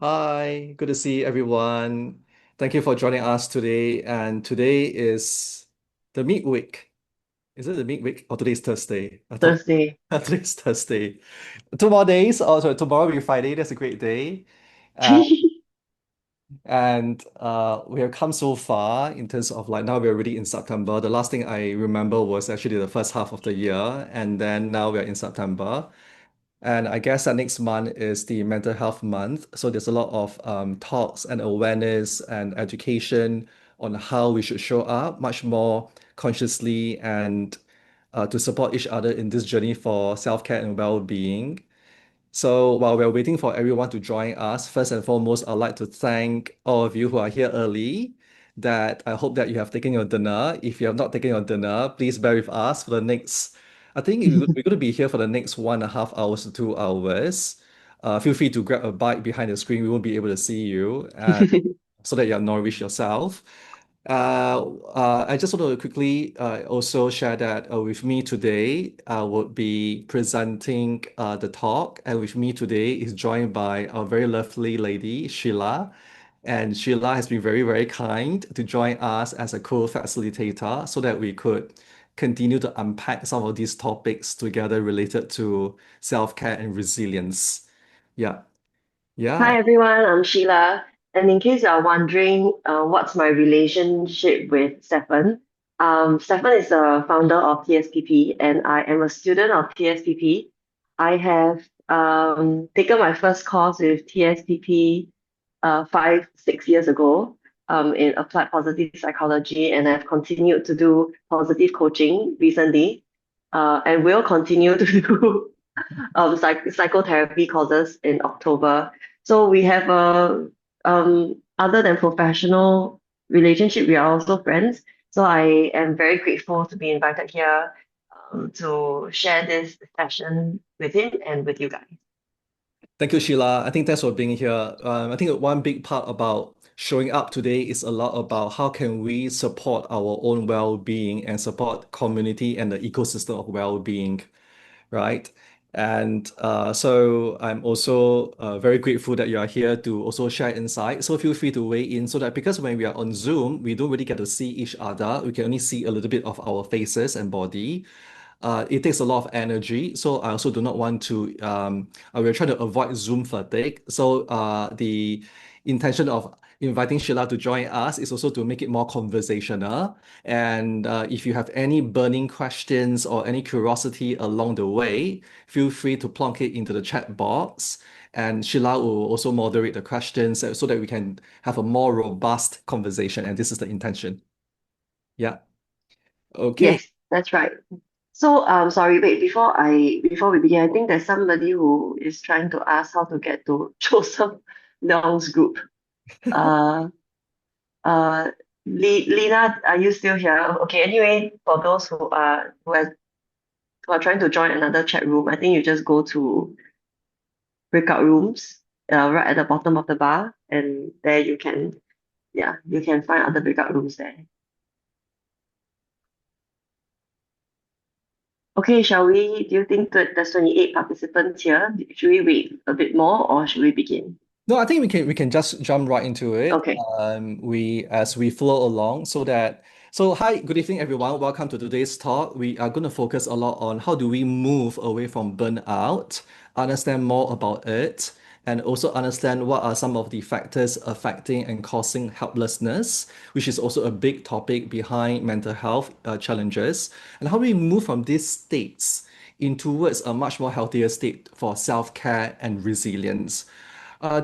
Hi, good to see everyone. Thank you for joining us today. And today is the midweek. Is it the midweek or today's Thursday? I thought Thursday. today's Thursday. 2 more days. Oh, sorry, tomorrow will be Friday. That's a great day. Uh, and we have come so far in terms of like now we're already in September. The last thing I remember was actually the first half of the year, and then now we're in September. And I guess that next month is the mental health month. So there's a lot of talks and awareness and education on how we should show up much more consciously and to support each other in this journey for self-care and well-being. So while we're waiting for everyone to join us, first and foremost, I'd like to thank all of you who are here early. That I hope that you have taken your dinner. If you have not taken your dinner, please bear with us for the next, I think we're going to be here for the next 1.5 hours to 2 hours. Feel free to grab a bite behind the screen. We won't be able to see you, and so that you have nourished yourself. I just want to quickly also share that with me today, I would be presenting the talk, and with me today is joined by a very lovely lady, Sheila. And Sheila has been very, very kind to join us as a co-facilitator so that we could continue to unpack some of these topics together related to self-care and resilience. Yeah, Hi yeah. everyone, I'm Sheila. And in case you're wondering what's my relationship with Stefan, Stefan is the founder of TSPP and I am a student of TSPP. I have taken my first course with TSPP 6 years ago in applied positive psychology, and I've continued to do positive coaching recently and will continue to do psychotherapy courses in October. So we have a other than professional relationship, we are also friends. So I am very grateful to be invited here to share this session with him and with you guys. Thank you, Sheila. I think thanks for being here. I think one big part about showing up today is a lot about how can we support our own well-being and support community and the ecosystem of well-being, right? And so I'm also very grateful that you are here to also share insight. So feel free to weigh in so that because when we are on Zoom, we don't really get to see each other. We can only see a little bit of our faces and body. It takes a lot of energy. So I also do not want to, we're trying to avoid Zoom fatigue. So the intention of inviting Sheila to join us is also to make it more conversational. And if you have any burning questions or any curiosity along the way, feel free to plonk it into the chat box. And Sheila will also moderate the questions so that we can have a more robust conversation. And this is the intention. Yeah. Okay. Yes, that's right. So sorry, wait, before we begin, I think there's somebody who is trying to ask how to get to Joseph Leong's group. Uh Uh, Lena, are you still here? Okay, anyway, for those who are trying to join another chat room, I think you just go to breakout rooms, right at the bottom of the bar, and there you can find other breakout rooms there. Okay, shall we? Do you think that there's 28 participants here? Should we wait a bit more or should we begin? No, I think we can just jump right into it. Okay. We as we flow along so hi, good evening everyone. Welcome to today's talk. We are going to focus a lot on how do we move away from burnout, understand more about it, and also understand what are some of the factors affecting and causing helplessness, which is also a big topic behind mental health challenges, and how do we move from these states in towards a much more healthier state for self-care and resilience.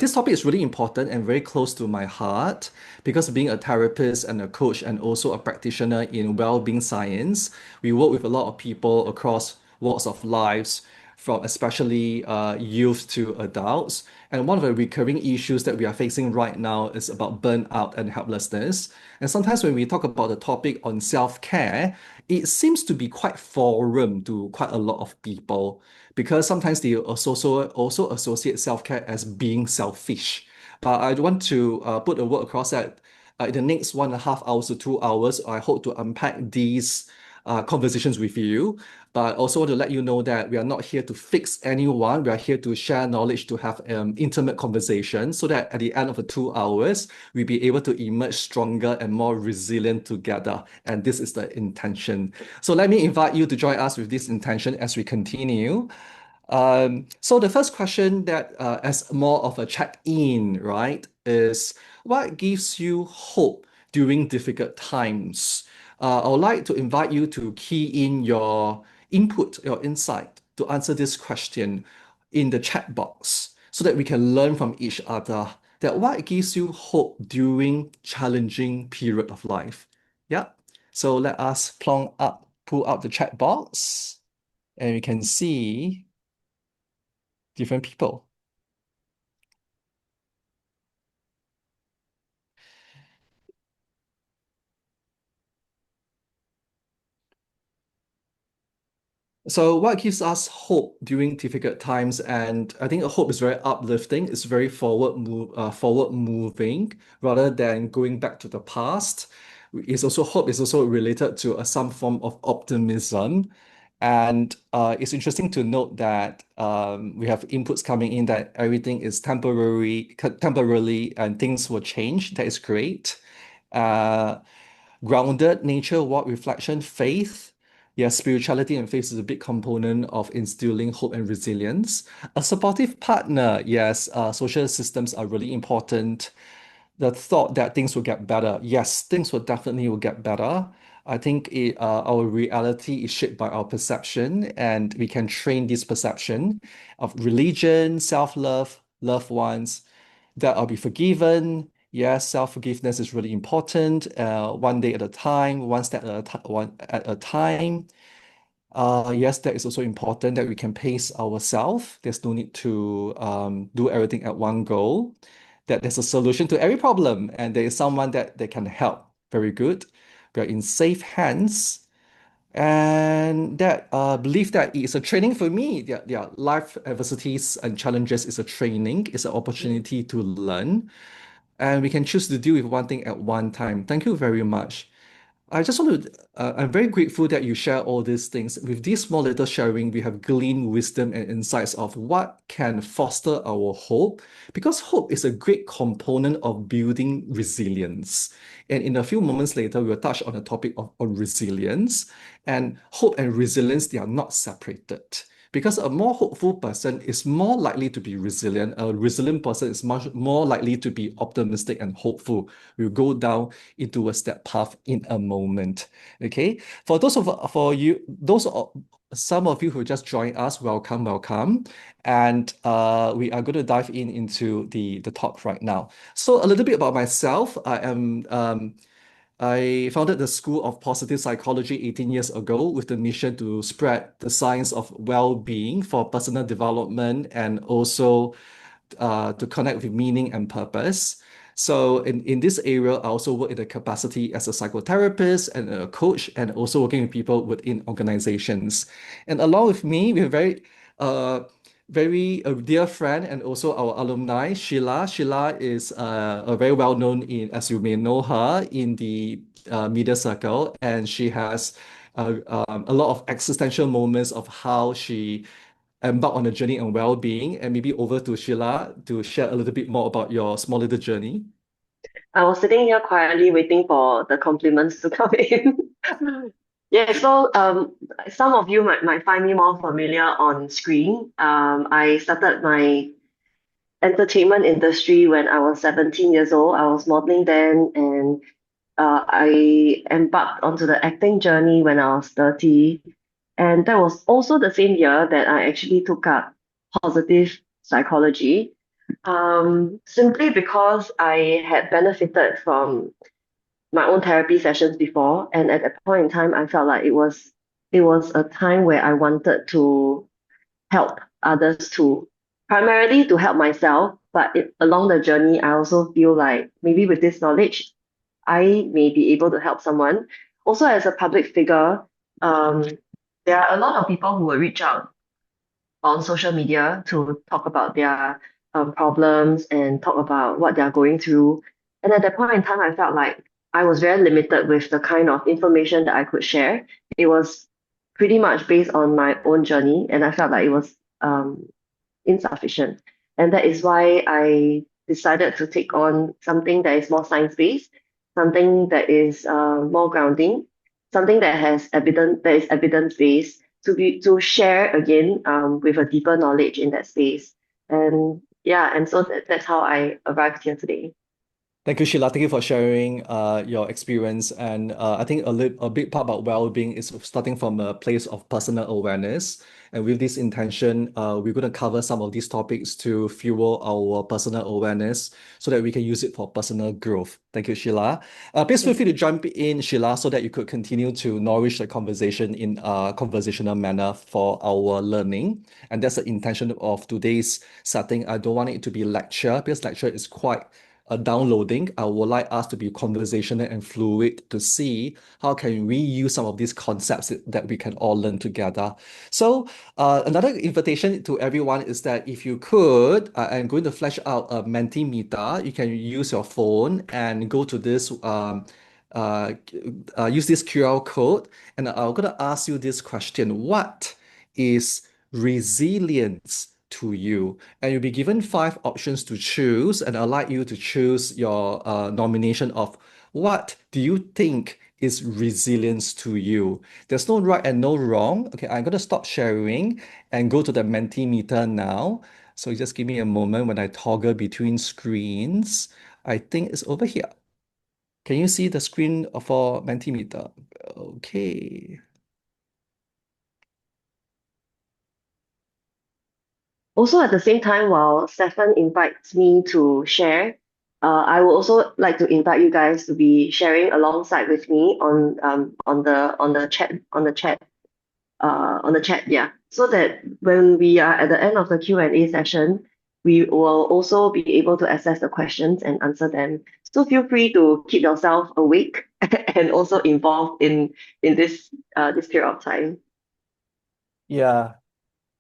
This topic is really important and very close to my heart because being a therapist and a coach and also a practitioner in well-being science, we work with a lot of people across walks of lives, from especially youth to adults. And one of the recurring issues that we are facing right now is about burnout and helplessness. And sometimes when we talk about the topic on self-care, it seems to be quite foreign to quite a lot of people because sometimes they also associate self-care as being selfish. But I want to put a word across that in the next 1.5 hours to 2 hours, I hope to unpack these conversations with you. But also to let you know that we are not here to fix anyone. We are here to share knowledge, to have intimate conversation, so that at the end of the 2 hours, we'll be able to emerge stronger and more resilient together. And this is the intention. So let me invite you to join us with this intention as we continue. So the first question that, as more of a check-in, right, is what gives you hope during difficult times? I would like to invite you to key in your input, your insight to answer this question in the chat box so that we can learn from each other that what gives you hope during challenging period of life. Yeah. So let us pull out the chat box and we can see different people. So what gives us hope during difficult times? And I think hope is very uplifting. It's very forward moving rather than going back to the past. It's also hope is also related to some form of optimism. And it's interesting to note that we have inputs coming in that everything is temporarily, and things will change. That is great. Uh, Grounded nature, walk, reflection, faith. Yes, spirituality and faith is a big component of instilling hope and resilience. A supportive partner, yes, social systems are really important. The thought that things will get better, yes, things will get better. I think our reality is shaped by our perception, and we can train this perception of religion, self-love, loved ones, that I'll be forgiven. Yes, self-forgiveness is really important. One day at a time, one step at a one at a time. Yes, that is also important that we can pace ourselves. There's no need to do everything at one go. That there's a solution to every problem, and there is someone that they can help. Very good. We are in safe hands, and that believe that it's a training for me. Their life adversities and challenges is a training. It's an opportunity to learn, and we can choose to deal with one thing at one time. Thank you very much. I just want to, I'm very grateful that you share all these things. With this small little sharing, we have gleaned wisdom and insights of what can foster our hope, because hope is a great component of building resilience. And in a few moments later, we will touch on the topic of on resilience. And hope and resilience, they are not separated. Because a more hopeful person is more likely to be resilient. A resilient person is much more likely to be optimistic and hopeful. We'll go down into that path in a moment. Okay. For you, some of you who just joined us, welcome, welcome. And we are going to dive into the talk right now. So a little bit about myself. I founded the School of Positive Psychology 18 years ago with the mission to spread the science of well-being for personal development and also to connect with meaning and purpose. So in this area, I also work in the capacity as a psychotherapist and a coach, and also working with people within organizations. And along with me, we have uh, very dear friend and also our alumni, Sheila. Sheila is a very well known as you may know her, in the media circle, and she has a lot of existential moments of how she embark on a journey on well-being. And maybe over to Sheila to share a little bit more about your small little journey. I was sitting here quietly waiting for the compliments to come in. Yeah, so some of you might find me more familiar on screen. I started my entertainment industry when I was 17 years old. I was modeling then, and I embarked onto the acting journey when I was 30. And that was also the same year that I actually took up positive psychology, simply because I had benefited from my own therapy sessions before. And at that point in time, I felt like it was a time where I wanted to help others too, primarily to help myself. But along the journey, I also feel like maybe with this knowledge, I may be able to help someone. Also, as a public figure, um, there are a lot of people who will reach out on social media to talk about their problems and talk about what they're going through. And at that point in time, I felt like I was very limited with the kind of information that I could share. It was pretty much based on my own journey, and I felt like it was insufficient. And that is why I decided to take on something that is more science-based, something that is more grounding, something that has evidence that is evidence-based to share again with a deeper knowledge in that space. And yeah, and so that's how I arrived here today. Thank you, Sheila. Thank you for sharing your experience. And I think a big part about well-being is starting from a place of personal awareness. And with this intention, we're going to cover some of these topics to fuel our personal awareness so that we can use it for personal growth. Thank you, Sheila. Please feel free to jump in, Sheila, so that you could continue to nourish the conversation in a conversational manner for our learning. And that's the intention of today's setting. I don't want it to be lecture because lecture is quite downloading. I would like us to be conversational and fluid to see how can we use some of these concepts that we can all learn together. So another invitation to everyone is that if you could, I'm going to flash out a Mentimeter. You can use your phone and go to this uh, use this QR code, and I'm going to ask you this question: what is resilience to you? And you'll be given five options to choose, and I'd like you to choose your nomination of what do you think is resilience to you. There's no right and no wrong. Okay, I'm going to stop sharing and go to the Mentimeter now. So just give me a moment when I toggle between screens. I think it's over here. Can you see the screen for Mentimeter? Okay. Also, at the same time, while Stefan invites me to share, I would also like to invite you guys to be sharing alongside with me on the chat, yeah, so that when we are at the end of the Q&A session, we will also be able to assess the questions and answer them. So feel free to keep yourself awake and also involved in this period of time. Yeah.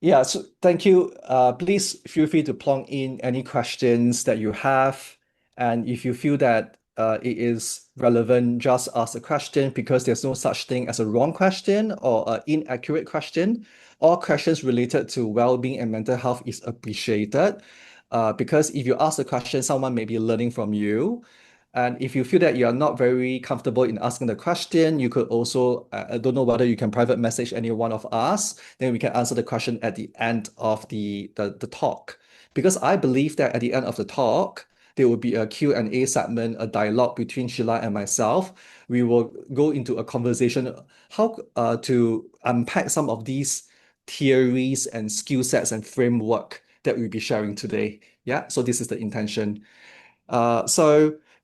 Yeah, so thank you. Please feel free to plonk in any questions that you have. And if you feel that it is relevant, just ask a question because there's no such thing as a wrong question or an inaccurate question. All questions related to well-being and mental health is appreciated. Because if you ask the question, someone may be learning from you. And if you feel that you're not very comfortable in asking the question, you could also, I don't know whether you can private message any one of us, then we can answer the question at the end of the talk. Because I believe that at the end of the talk, there will be a Q&A segment, a dialogue between Sheila and myself. We will go into a conversation how to unpack some of these theories and skill sets and framework that we'll be sharing today. Yeah, so this is the intention.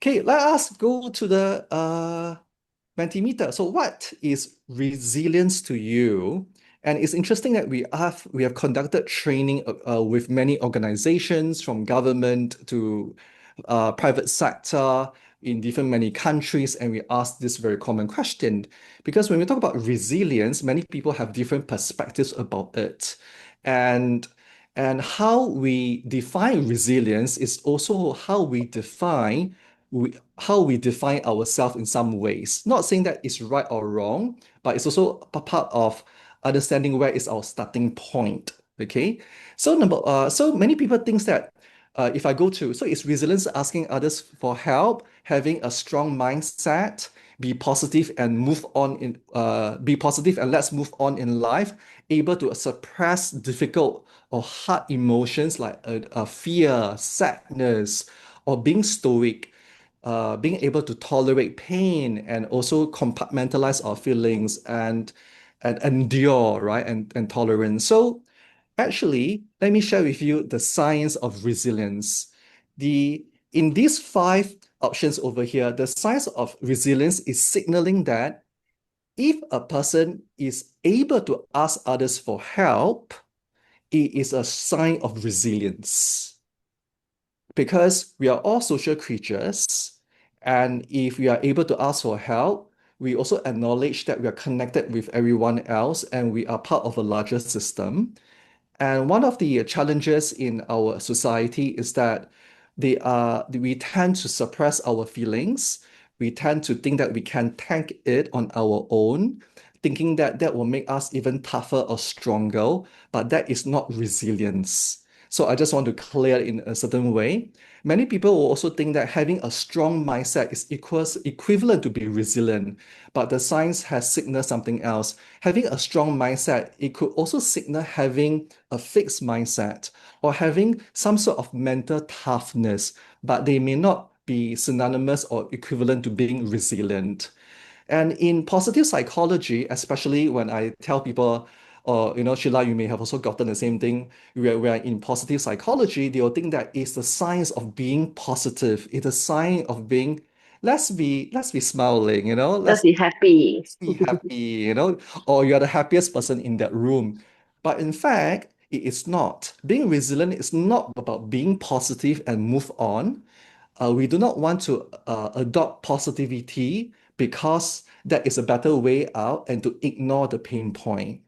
Okay, let us go to the Mentimeter. So what is resilience to you? And it's interesting that we have conducted training with many organizations from government to private sector in different many countries, and we asked this very common question because when we talk about resilience, many people have different perspectives about it, and how we define resilience is also how we define ourselves in some ways. Not saying that it's right or wrong, but it's also a part of understanding where is our starting point. Okay. So many people thinks that if I go to, so it's resilience asking others for help, having a strong mindset, be positive and let's move on in life, able to suppress difficult or hard emotions like fear, sadness, or being stoic, being able to tolerate pain and also compartmentalize our feelings and endure, right? And tolerance. So actually, let me share with you the science of resilience. In these five options over here, the science of resilience is signaling that if a person is able to ask others for help, it is a sign of resilience because we are all social creatures. And if we are able to ask for help, we also acknowledge that we are connected with everyone else and we are part of a larger system. And one of the challenges in our society is that we tend to suppress our feelings. We tend to think that we can tank it on our own. thinking that that will make us even tougher or stronger, but that is not resilience. So I just want to clear it in a certain way. Many people will also think that having a strong mindset is equivalent to be resilient, but the science has signaled something else. Having a strong mindset, it could also signal having a fixed mindset or having some sort of mental toughness, but they may not be synonymous or equivalent to being resilient. And in positive psychology, especially when I tell people, or Sheila, you may have also gotten the same thing. Where in positive psychology, they'll think that it's the signs of being positive. It's a sign of being, let's be smiling, Just be happy. let's be happy, or you're the happiest person in that room. But in fact, it is not. Being resilient is not about being positive and move on. We do not want to adopt positivity because that is a better way out and to ignore the pain point.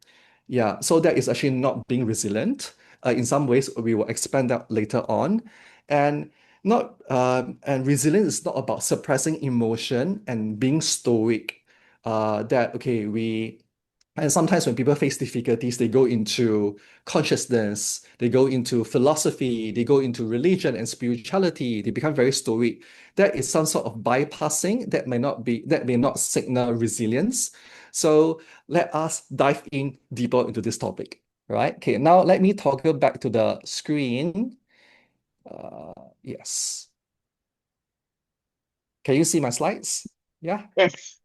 Yeah, so that is actually not being resilient. In some ways, we will expand that later on. And not and resilience is not about suppressing emotion and being stoic. That okay, we and sometimes when people face difficulties, they go into consciousness, they go into philosophy, they go into religion and spirituality, they become very stoic. That is some sort of bypassing that may not signal resilience. So let us dive in deeper into this topic. Right? Okay, now let me toggle back to the screen. Uh, yes. Can you see my slides? Yeah. Yes.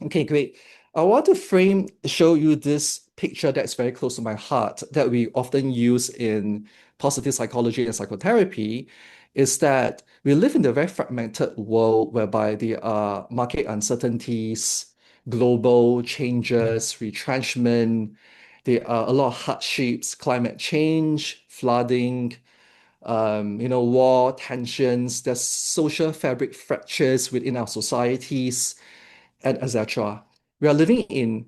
Okay, great. I want to show you this picture that's very close to my heart that we often use in positive psychology and psychotherapy is that we live in a very fragmented world whereby there are market uncertainties, global changes, retrenchment, there are a lot of hardships, climate change, flooding, war, tensions, there's social fabric fractures within our societies and etc. We are living in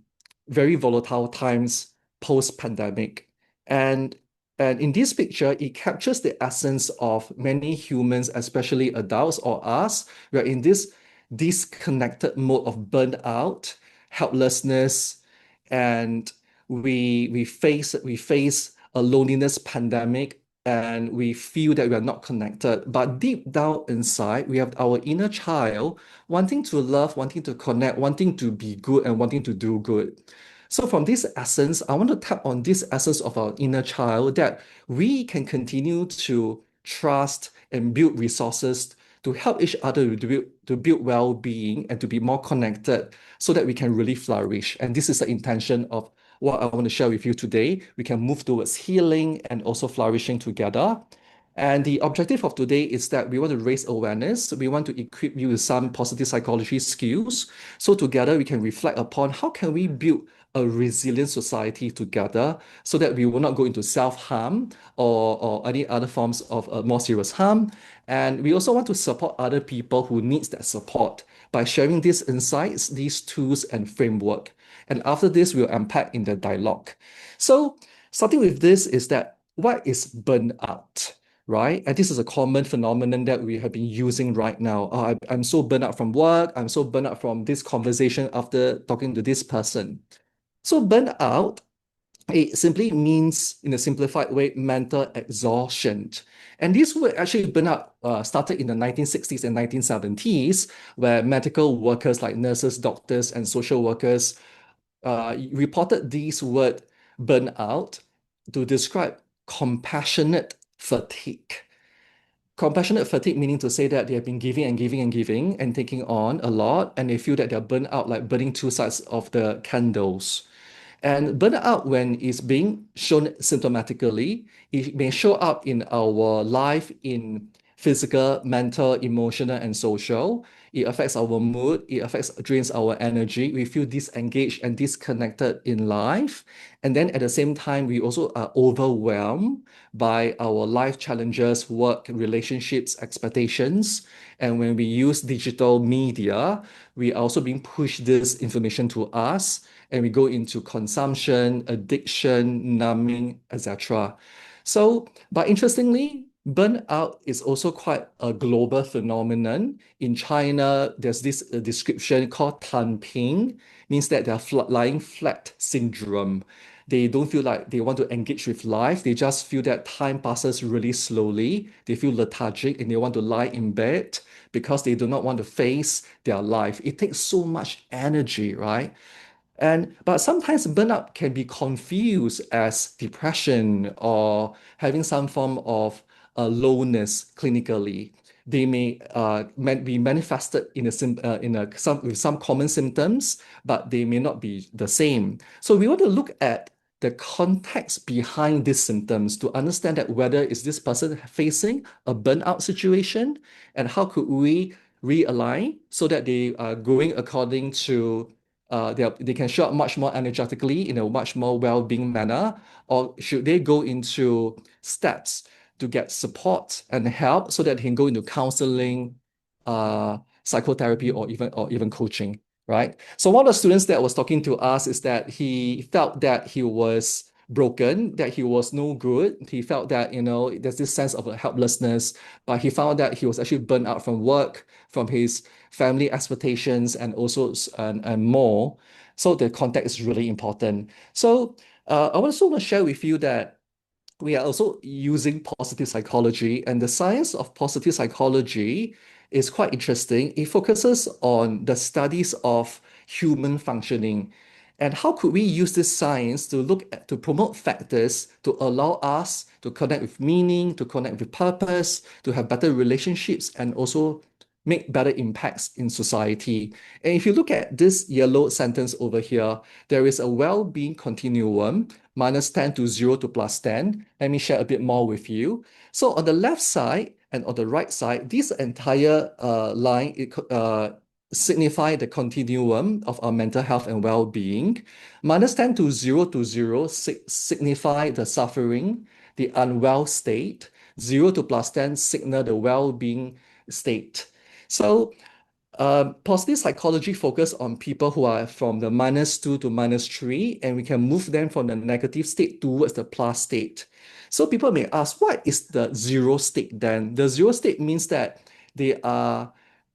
very volatile times post-pandemic. And and in this picture, it captures the essence of many humans, especially adults or us. We are in this disconnected mode of burnout, helplessness, and we face a loneliness pandemic and we feel that we are not connected. But deep down inside, we have our inner child wanting to love, wanting to connect, wanting to be good, and wanting to do good. So, from this essence, I want to tap on this essence of our inner child that we can continue to trust and build resources to help each other to build well-being and to be more connected so that we can really flourish. And this is the intention of what I want to share with you today. We can move towards healing and also flourishing together. And the objective of today is that we want to raise awareness. We want to equip you with some positive psychology skills. So together we can reflect upon how can we build a resilient society together so that we will not go into self-harm or any other forms of more serious harm. And we also want to support other people who needs that support by sharing these insights, these tools and framework. And after this, we'll unpack in the dialogue. So starting with this is that what is burnout? Right? And this is a common phenomenon that we have been using right now. I'm so burnt out from work. I'm so burnt out from this conversation after talking to this person. So burnout, it simply means, in a simplified way, mental exhaustion. And this word actually burnout started in the 1960s and 1970s, where medical workers like nurses, doctors, and social workers reported this word burnout to describe compassionate fatigue. Compassionate fatigue meaning to say that they have been giving and giving and giving and taking on a lot, and they feel that they're burnt out like burning two sides of the candles. And burnout, when it's being shown symptomatically, it may show up in our life in physical, mental, emotional, and social. It affects our mood, it affects, drains our energy. We feel disengaged and disconnected in life. And then at the same time, we also are overwhelmed by our life challenges, work, relationships, expectations. And when we use digital media, we are also being pushed this information to us and we go into consumption, addiction, numbing, etc. So, but interestingly, Burnout is also quite a global phenomenon. In China, there's this description called tanping, means that they're lying flat syndrome. They don't feel like they want to engage with life. They just feel that time passes really slowly. They feel lethargic and they want to lie in bed because they do not want to face their life. It takes so much energy, right? And but sometimes burnout can be confused as depression or having some form of lowness clinically. They may be manifested in some with some common symptoms, but they may not be the same. So we want to look at the context behind these symptoms to understand that whether is this person facing a burnout situation and how could we realign so that they are going according to they can show up much more energetically in a much more well-being manner, or should they go into steps to get support and help so that they can go into counseling, psychotherapy, or even coaching, right? So one of the students that was talking to us is that he felt that he was broken, that he was no good. He felt that, there's this sense of a helplessness, but he found that he was actually burnt out from work, from his family expectations, and also and more. So the context is really important. So I also want to share with you that we are also using positive psychology, and the science of positive psychology is quite interesting. It focuses on the studies of human functioning. And how could we use this science to look at to promote factors to allow us to connect with meaning, to connect with purpose, to have better relationships, and also make better impacts in society. And if you look at this yellow sentence over here, there is a well-being continuum -10 to 0 to +10. Let me share a bit more with you. So on the left side and on the right side, this entire line signify the continuum of our mental health and well-being. -10 to 0 to 0 signify the suffering, the unwell state. 0 to +10 signal the well-being state. So positive psychology focus on people who are from the -2 to -3, and we can move them from the negative state towards the plus state. So people may ask, what is the zero state then? The zero state means that they are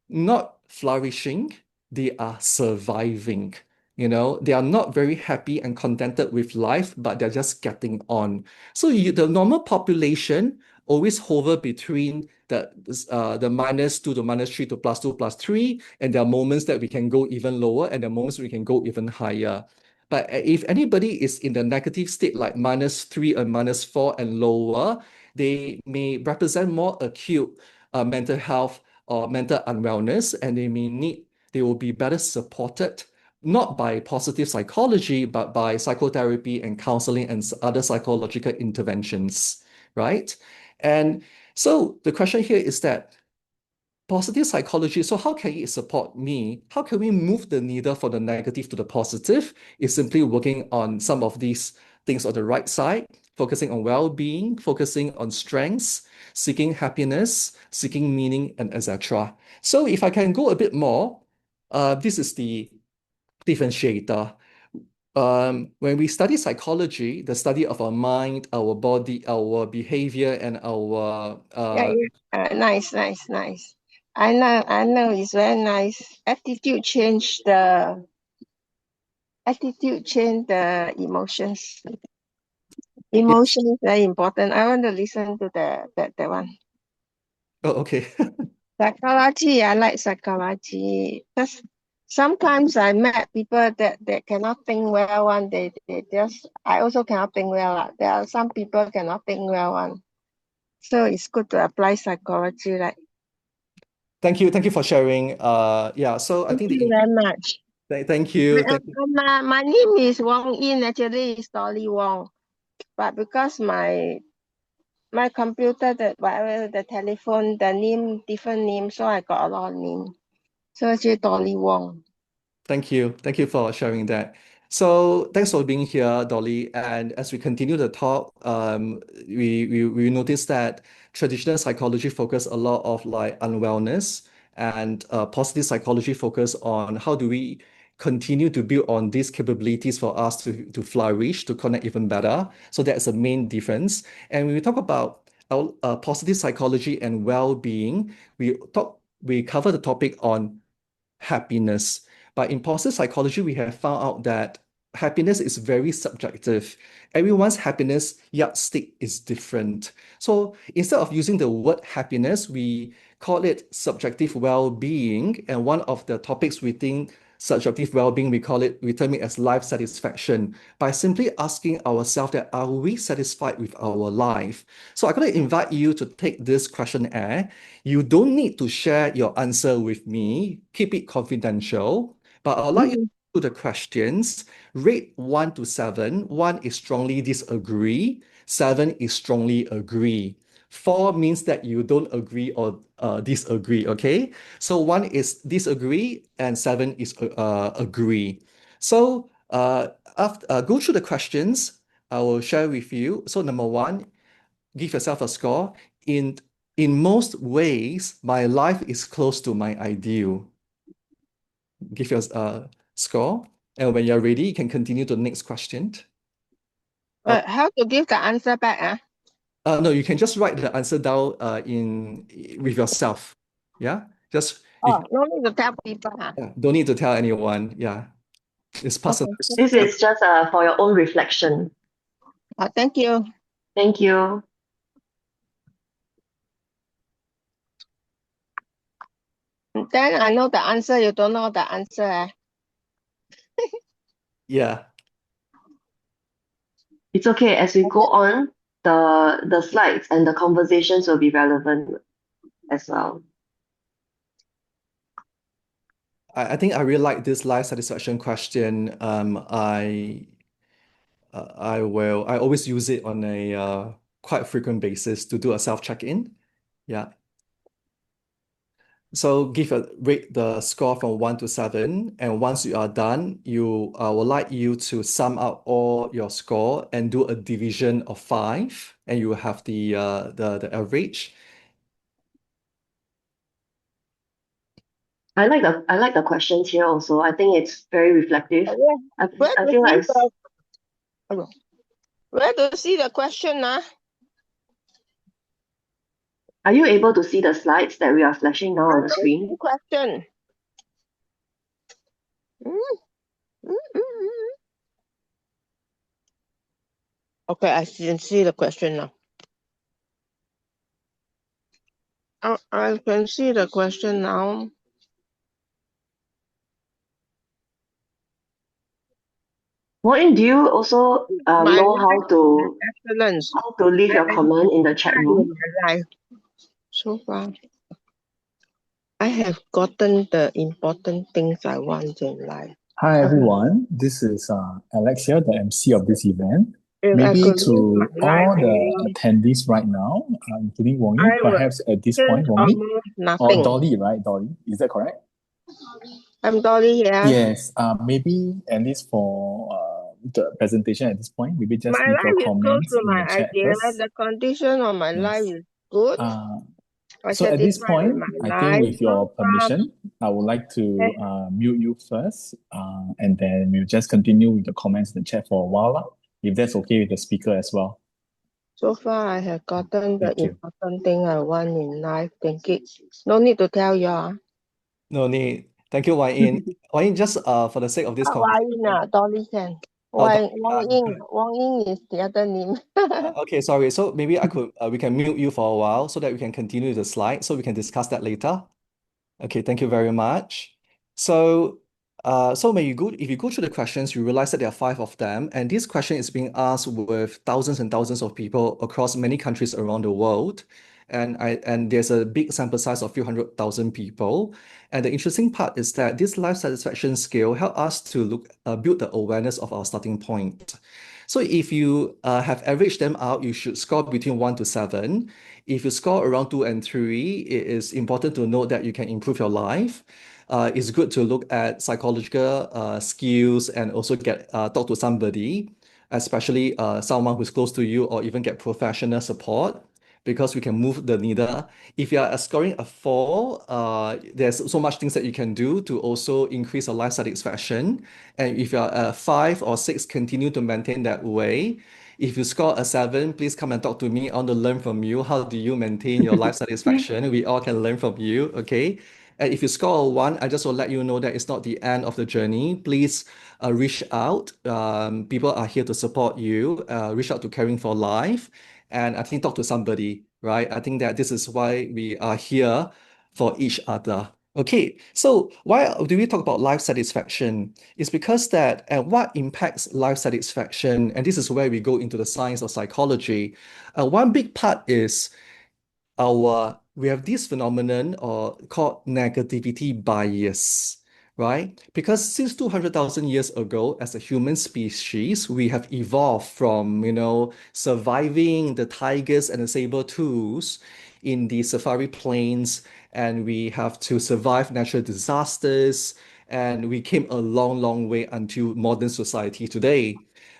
not flourishing, they are surviving. They are not very happy and contented with life, but they're just getting on. So the normal population always hover between the -2 to -3 to +2 +3, and there are moments that we can go even lower, and there are moments we can go even higher. But if anybody is in the negative state, like -3 and -4 and lower, they may represent more acute mental health or mental unwellness, and they will be better supported not by positive psychology, but by psychotherapy and counseling and other psychological interventions, right? And so the question here is that positive psychology, so how can it support me? How can we move the needle from the negative to the positive? Is simply working on some of these things on the right side, focusing on well-being, focusing on strengths, seeking happiness, seeking meaning, and etc. So if I can go a bit more, this is the differentiator. When we study psychology, the study of our mind, our body, our behavior, and our Yeah, yeah. Nice, nice, nice. I know, it's very nice. Attitude change the emotions. yes. Emotion is very important. I want to listen to that one. Oh, okay. Psychology, I like psychology. Because sometimes I met people that cannot think well one. They just I also cannot think well. There are some people cannot think well one. So it's good to apply psychology, right? Thank you for sharing. Yeah, so I Thank think you the very much. thank you, thank you. My name is Wong Yin. Actually, it's Dolly Wong. But because my computer, the telephone, the name different name, so I got a lot of name. So actually Dolly Wong. Thank you. Thank you for sharing that. So thanks for being here, Dolly. And as we continue the talk, we noticed that traditional psychology focus a lot of like unwellness, and positive psychology focus on how do we continue to build on these capabilities for us to flourish, to connect even better. So that's the main difference. And when we talk about positive psychology and well-being, we cover the topic on happiness. But in positive psychology, we have found out that happiness is very subjective. Everyone's happiness yardstick is different. So instead of using the word happiness, we call it subjective well-being. And one of the topics within subjective well-being, we term it as life satisfaction by simply asking ourselves that are we satisfied with our life? So I'm going to invite you to take this questionnaire. You don't need to share your answer with me. Keep it confidential. But I'd like you to Mm. do the questions. Rate 1 to 7. 1 is strongly disagree. 7 is strongly agree. 4 means that you don't agree or disagree, okay? So 1 is disagree and 7 is agree. So go through the questions. I will share with you. So number 1, give yourself a score. In in most ways, my life is close to my ideal. Give your score. And when you're ready, you can continue to the next question. How to give the answer back? No, you can just write the answer down in with yourself. Yeah, just you Oh, no need to tell people. don't need to tell anyone. Yeah, it's personal. Okay. This is just for your own reflection. Thank you. Thank you. Then I know the answer. You don't know the answer. Yeah. It's okay. As we go on, the slides and the conversations will be relevant as well. I think I really like this life satisfaction question. I always use it on a quite frequent basis to do a self check-in. Yeah. So rate the score from 1 to 7, and once you are done, I would like you to sum up all your score and do a division of 5, and you will have the average. I like the questions here also. I think it's very reflective. Where I to feel see like where to see the question? are you able to see the slides that we are flashing now on the screen? Question. Mm, mm, mm, mm. Okay, I can see the question now. I can see the question now. Maureen, do you also My know life is excellence. how to leave your I comment in the chat in room? my life so far. I have gotten the important things I want in life. Hi everyone, this is Alex here, the MC of this event. If I Maybe could live my to life all the alone, attendees right now, including Wong Yi, I would perhaps at this change point, Wong Yi, almost or nothing. Dolly, right? Dolly, is that correct? I'm Dolly here. Yes, maybe at least for the presentation at this point, maybe just My leave your life is close comments to in my the chat idea. first. The condition of my life Yes. is good. I'm So at this satisfied with point, my I think life with so your far. permission, I would like to mute you first, and then we'll just continue with the comments in the chat for a while, lah, if that's okay with the speaker as well. So far, I have gotten the Thank you. important thing I want in life. Thank you. No need to tell you. No need. Thank you, Wai Yin. Wai Yin, just for the sake of this Why conversation. Dolly can. Oh, Why Dolly, Wang Ying? good. Wang Ying is the other name. Okay, sorry. So maybe we can mute you for a while so that we can continue the slide so we can discuss that later. Okay, thank you very much. So, if you go through the questions, you realize that there are 5 of them, and this question is being asked with thousands and thousands of people across many countries around the world, and there's a big sample size of few 100,000 people. And the interesting part is that this life satisfaction scale help us to build the awareness of our starting point. So if you have averaged them out, you should score between 1 to 7. If you score around 2 and 3, it is important to note that you can improve your life. It's good to look at psychological skills and also get talk to somebody, especially someone who's close to you, or even get professional support because we can move the needle. If you are scoring a 4, there's so much things that you can do to also increase your life satisfaction. And if you're a 5 or 6, continue to maintain that way. If you score a 7, please come and talk to me. I want to learn from you. How do you maintain your life satisfaction? We all can learn from you, okay? And if you score a 1, I just will let you know that it's not the end of the journey. Please reach out. People are here to support you. Reach out to Caring for Life. And I think talk to somebody, right? I think that this is why we are here for each other. Okay, so why do we talk about life satisfaction? It's because that and what impacts life satisfaction, and this is where we go into the science of psychology. One big part is we have this phenomenon or called negativity bias, right? Because since 200,000 years ago, as a human species, we have evolved from, surviving the tigers and the saber-tooths in the safari plains, and we have to survive natural disasters, and we came a long, long way until modern society today.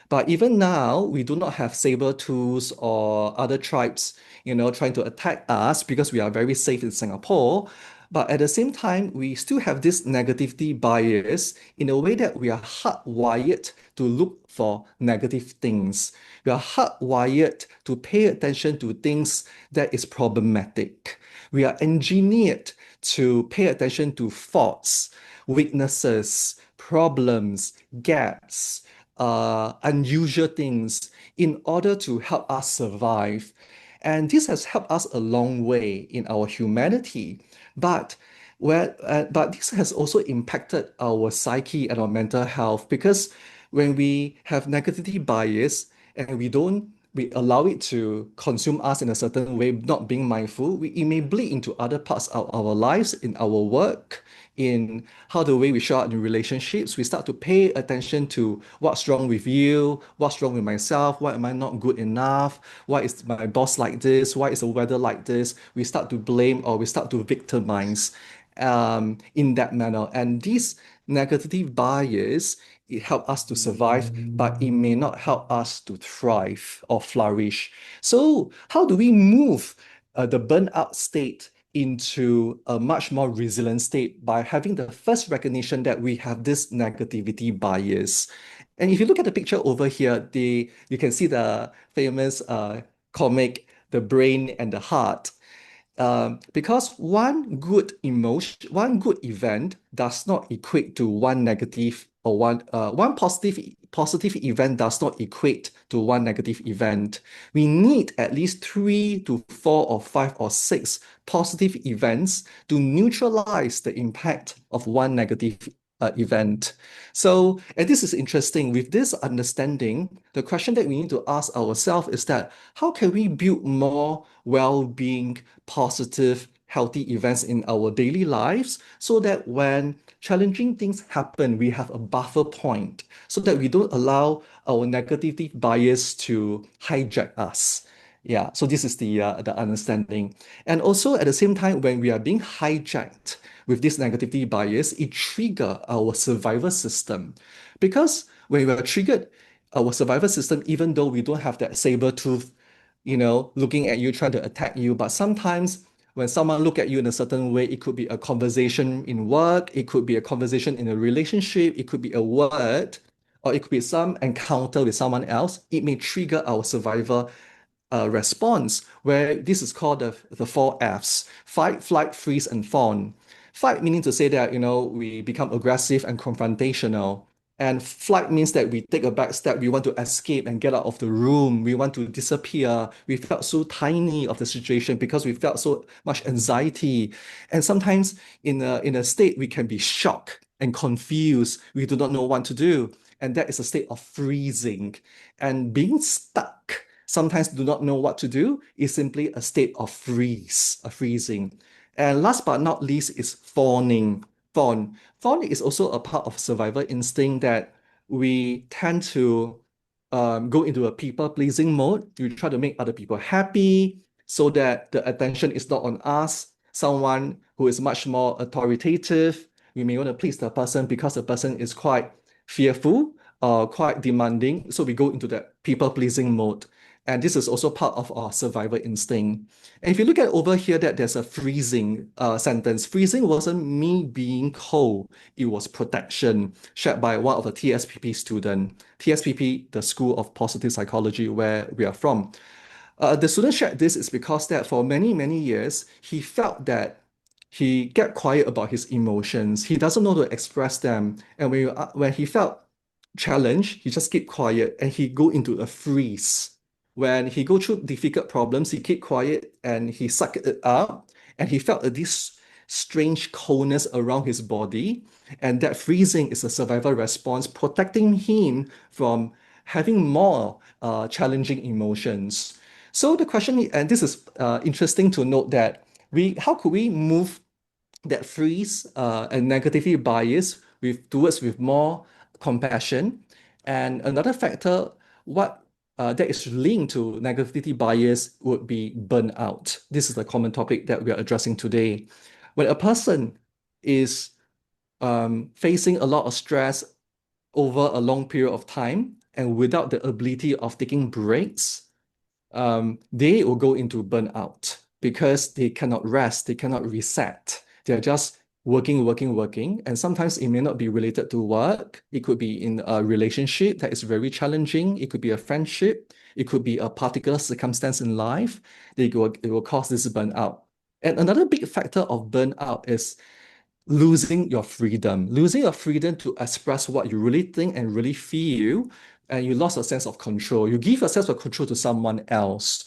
But even now, we do not have saber-tooths or other tribes, trying to attack us because we are very safe in Singapore. But at the same time, we still have this negativity bias in a way that we are hardwired to look for negative things. We are hardwired to pay attention to things that is problematic. We are engineered to pay attention to faults, weaknesses, problems, gaps, unusual things in order to help us survive. And this has helped us a long way in our humanity. But but this has also impacted our psyche and our mental health because when we have negativity bias and we allow it to consume us in a certain way, not being mindful, it may bleed into other parts of our lives, in our work, in how the way we show up in relationships. We start to pay attention to what's wrong with you, what's wrong with myself, why am I not good enough, why is my boss like this, why is the weather like this. We start to blame or we start to victimize in that manner. And this negative bias, it helps us to survive, but it may not help us to thrive or flourish. So how do we move the burnout state into a much more resilient state by having the first recognition that we have this negativity bias? And if you look at the picture over here, you can see the famous comic, The Brain and the Heart. Because one good event does not equate to one negative or one positive event does not equate to one negative event. We need at least 3 to 4 or 5 or 6 positive events to neutralize the impact of one negative event. So, and this is interesting. With this understanding, the question that we need to ask ourselves is that how can we build more well-being, positive, healthy events in our daily lives so that when challenging things happen, we have a buffer point so that we don't allow our negativity bias to hijack us. Yeah, so this is the understanding. And also at the same time, when we are being hijacked with this negativity bias, it trigger our survival system. Because when we are triggered, our survival system, even though we don't have that saber tooth, looking at you, trying to attack you, but sometimes when someone look at you in a certain way, it could be a conversation in work, it could be a conversation in a relationship, it could be a word, or it could be some encounter with someone else. It may trigger our survival response, where this is called the 4 Fs: fight, flight, freeze, and fawn. Fight meaning to say that, we become aggressive and confrontational. And flight means that we take a back step, we want to escape and get out of the room, we want to disappear. We felt so tiny of the situation because we felt so much anxiety. And sometimes in a state, we can be shocked and confused. We do not know what to do. And that is a state of freezing. And being stuck, sometimes do not know what to do, is simply a state of freezing. And last but not least is fawning. Fawn is also a part of survival instinct that we tend to go into a people-pleasing mode. We try to make other people happy so that the attention is not on us. Someone who is much more authoritative, we may want to please the person because the person is quite fearful or quite demanding. So we go into that people-pleasing mode. And this is also part of our survival instinct. And if you look at over here, that there's a freezing sentence. Freezing wasn't me being cold. It was protection shared by one of the TSPP student. TSPP, the School of Positive Psychology, where we are from. The student shared this is because that for many, many years, he felt that he get quiet about his emotions. He doesn't know to express them. And when he felt challenged, he just keep quiet and he go into a freeze. When he go through difficult problems, he keep quiet and he suck it up. And he felt this strange coldness around his body. And that freezing is a survival response, protecting him from having more challenging emotions. So the question, and this is interesting to note that how could we move that freeze and negativity bias with more compassion? And another factor, what that is linked to negativity bias would be burnout. This is the common topic that we are addressing today. When a person is facing a lot of stress over a long period of time and without the ability of taking breaks, they will go into burnout because they cannot rest, they cannot reset. They're just working, working, working. And sometimes it may not be related to work. It could be in a relationship that is very challenging. It could be a friendship. It could be a particular circumstance in life. It will cause this burnout. And another big factor of burnout is losing your freedom to express what you really think and really feel, and you lost a sense of control. You give a sense of control to someone else.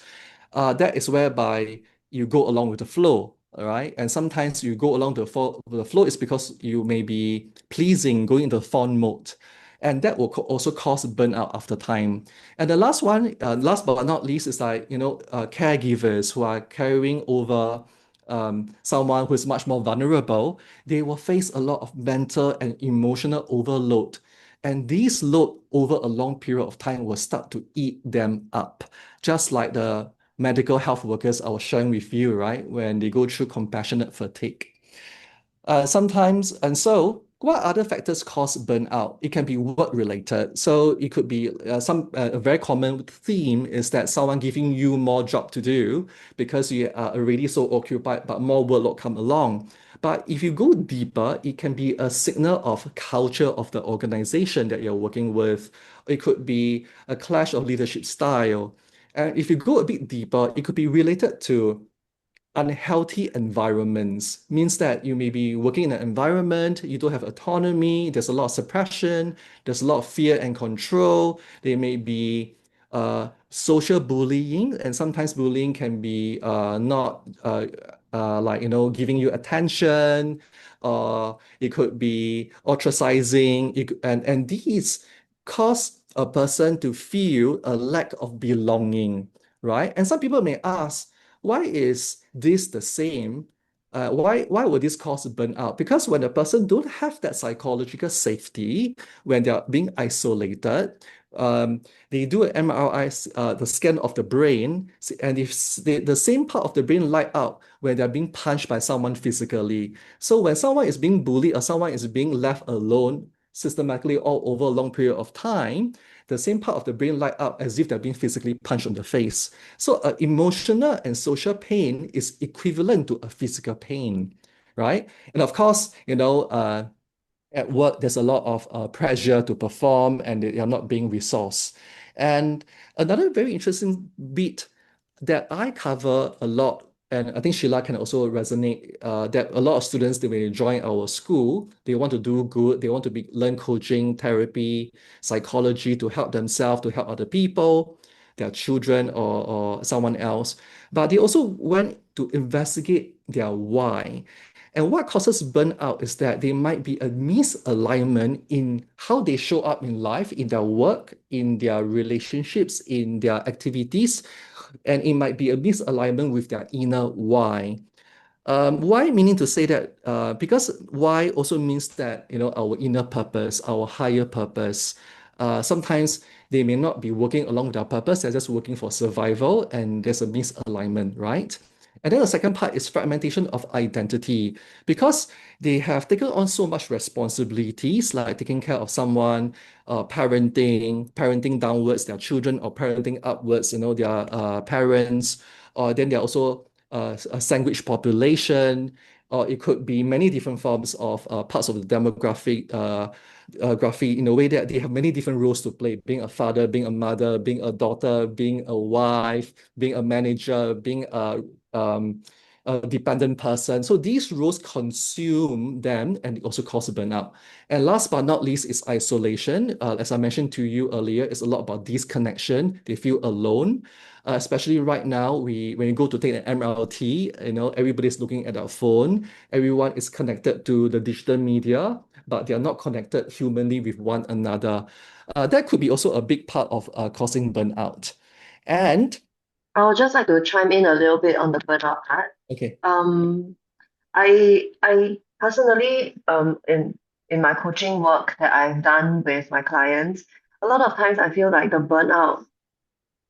That is whereby you go along with the flow, all right? And sometimes you go along the flow is because you may be pleasing, going into fawn mode. And that will also cause burnout after time. And the last one, last but not least, is like, caregivers who are carrying over someone who is much more vulnerable. They will face a lot of mental and emotional overload. And these load over a long period of time will start to eat them up, just like the medical health workers I was sharing with you, right? When they go through compassionate fatigue. Sometimes, and so what other factors cause burnout? It can be work related. So it could be a very common theme is that someone giving you more job to do because you are already so occupied, but more workload come along. But if you go deeper, it can be a signal of culture of the organization that you're working with. It could be a clash of leadership style. And if you go a bit deeper, it could be related to unhealthy environments. Means that you may be working in an environment, you don't have autonomy, there's a lot of suppression, there's a lot of fear and control. There may be social bullying, and sometimes bullying can be not like, giving you attention, or it could be ostracizing, and these cause a person to feel a lack of belonging, right? And some people may ask, why is this the same? Why would this cause burnout? Because when a person don't have that psychological safety, when they are being isolated, they do an MRI, the scan of the brain, and if the same part of the brain light up when they're being punched by someone physically. So when someone is being bullied or someone is being left alone systematically all over a long period of time, the same part of the brain light up as if they're being physically punched on the face. So emotional and social pain is equivalent to a physical pain, right? And of course, at work, there's a lot of pressure to perform and they are not being resourced. And another very interesting bit that I cover a lot, and I think Sheila can also resonate, that a lot of students, when they join our school, they want to do good, they want to learn coaching, therapy, psychology to help themselves, to help other people, their children or someone else. But they also want to investigate their why. And what causes burnout is that there might be a misalignment in how they show up in life, in their work, in their relationships, in their activities, and it might be a misalignment with their inner why. Why meaning to say that because why also means that our inner purpose, our higher purpose. Sometimes they may not be working along with their purpose; they're just working for survival, and there's a misalignment, right? And then the second part is fragmentation of identity because they have taken on so much responsibilities, like taking care of someone, parenting downwards their children or parenting upwards, their parents, or then they're also a sandwich population, or it could be many different forms of parts of the demographic graphy in a way that they have many different roles to play, being a father, being a mother, being a daughter, being a wife, being a manager, being um, a dependent person. So these roles consume them and it also cause burnout. And last but not least is isolation. As I mentioned to you earlier, it's a lot about disconnection. They feel alone. Especially right now, when you go to take an MRT, everybody's looking at their phone. Everyone is connected to the digital media, but they are not connected humanly with one another. That could be also a big part of causing burnout. And I would just like to chime in a little bit on the burnout part. okay, Um, I personally in my coaching work that I've done with my clients, a lot of times I feel like the burnout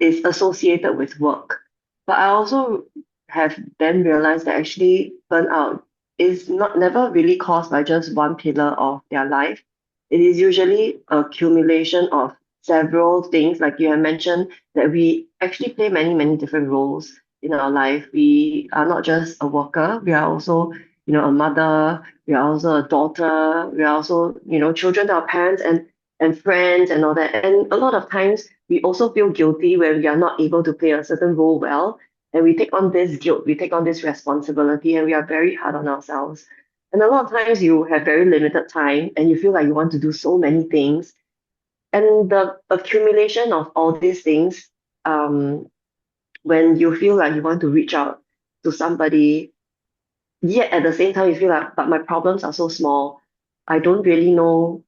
is associated with work. But I also have then realized that actually burnout is not never really caused by just one pillar of their life. It is usually accumulation of several things, like you have mentioned, that we actually play many, many different roles in our life. We are not just a worker, we are also, a mother, we are also a daughter, we are also, children to our parents and friends and all that. And a lot of times we also feel guilty when we are not able to play a certain role well. And we take on this guilt, we take on this responsibility, and we are very hard on ourselves. And a lot of times you have very limited time and you feel like you want to do so many things. And the accumulation of all these things, um, when you feel like you want to reach out to somebody, yet at the same time you feel like, but my problems are so small. I don't really know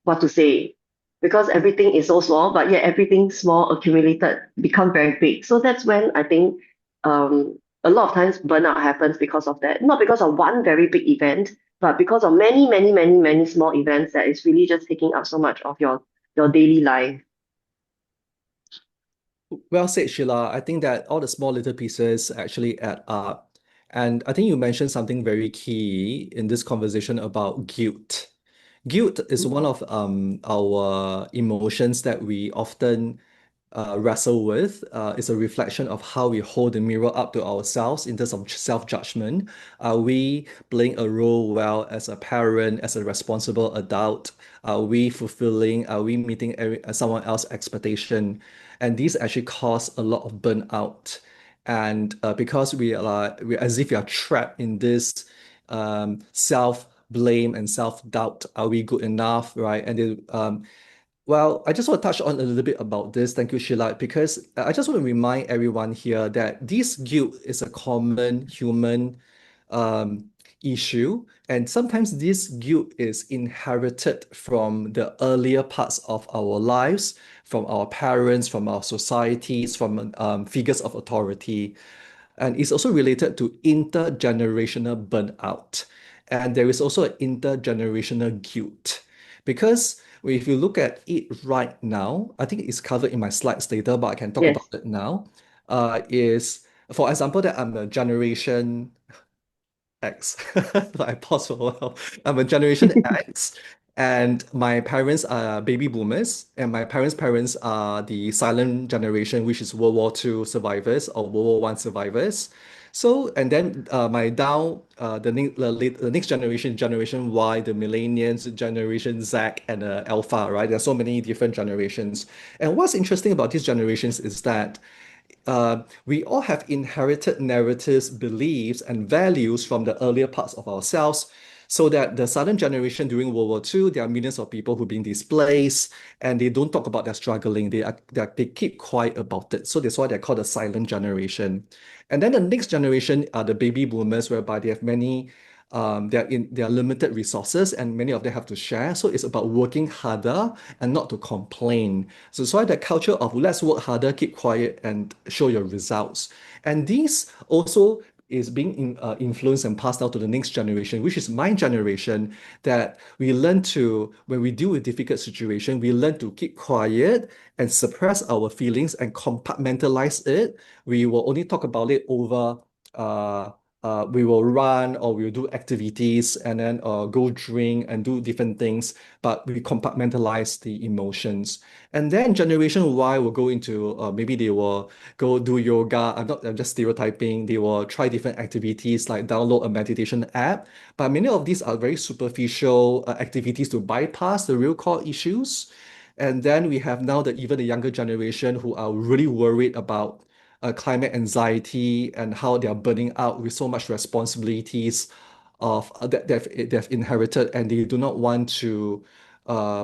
what to say because everything is so small, but yet everything small accumulated become very big. So that's when I think a lot of times burnout happens because of that. Not because of one very big event, but because of many, many, many, many small events that is really just taking up so much of your daily life. well said, Sheila. I think that all the small little pieces actually add up. And I think you mentioned something very key in this conversation about guilt. Guilt is one of our emotions that we often wrestle with. It's a reflection of how we hold the mirror up to ourselves in terms of self-judgment. Are we playing a role well as a parent, as a responsible adult? Are we meeting someone else's expectation? And these actually cause a lot of burnout. And because we as if we are trapped in this self-blame and self-doubt. Are we good enough, right? And then, well, I just want to touch on a little bit about this. Thank you, Sheila, because I just want to remind everyone here that this guilt is a common human um, issue. And sometimes this guilt is inherited from the earlier parts of our lives, from our parents, from our societies, from figures of authority. And it's also related to intergenerational burnout. And there is also an intergenerational guilt. Because if you look at it right now, I think it's covered in my slides later, but I can talk about Yes. it now. Is, for example, that I'm a generation X. I pause for a while. I'm a Generation X, and my parents are baby boomers, and my parents' are the silent generation, which is World War II survivors or World War One survivors. So, and then my down the next generation, Generation Y, the millennials, Generation Z, and Alpha, right? There's so many different generations. And what's interesting about these generations is that we all have inherited narratives, beliefs, and values from the earlier parts of ourselves. So that the silent generation during World War II, there are millions of people who've been displaced, and they don't talk about their struggling. They keep quiet about it. So that's why they're called the silent generation. And then the next generation are the baby boomers, whereby they have many they are limited resources and many of them have to share. So it's about working harder and not to complain. So it's why the culture of let's work harder, keep quiet, and show your results. And these also is being influenced and passed down to the next generation, which is my generation, that we learn to, when we deal with difficult situation, we learn to keep quiet and suppress our feelings and compartmentalize it. We will only talk about it over we will run or we'll do activities and then go drink and do different things, but we compartmentalize the emotions. And then Generation Y will go into maybe they will go do yoga. I'm just stereotyping. They will try different activities like download a meditation app. But many of these are very superficial activities to bypass the real core issues. And then we have now even the younger generation who are really worried about climate anxiety and how they are burning out with so much responsibilities that they've inherited, and they do not want to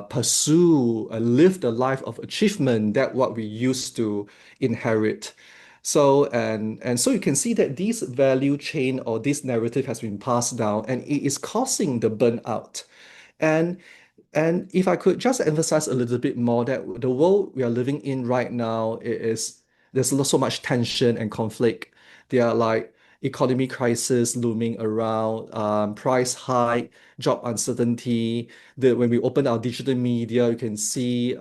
pursue live the life of achievement that what we used to inherit. So and so you can see that this value chain or this narrative has been passed down, and it is causing the burnout. And and if I could just emphasize a little bit more that the world we are living in right now is there's so much tension and conflict. There are like economy crisis looming around, price hike, job uncertainty. When we open our digital media, you can see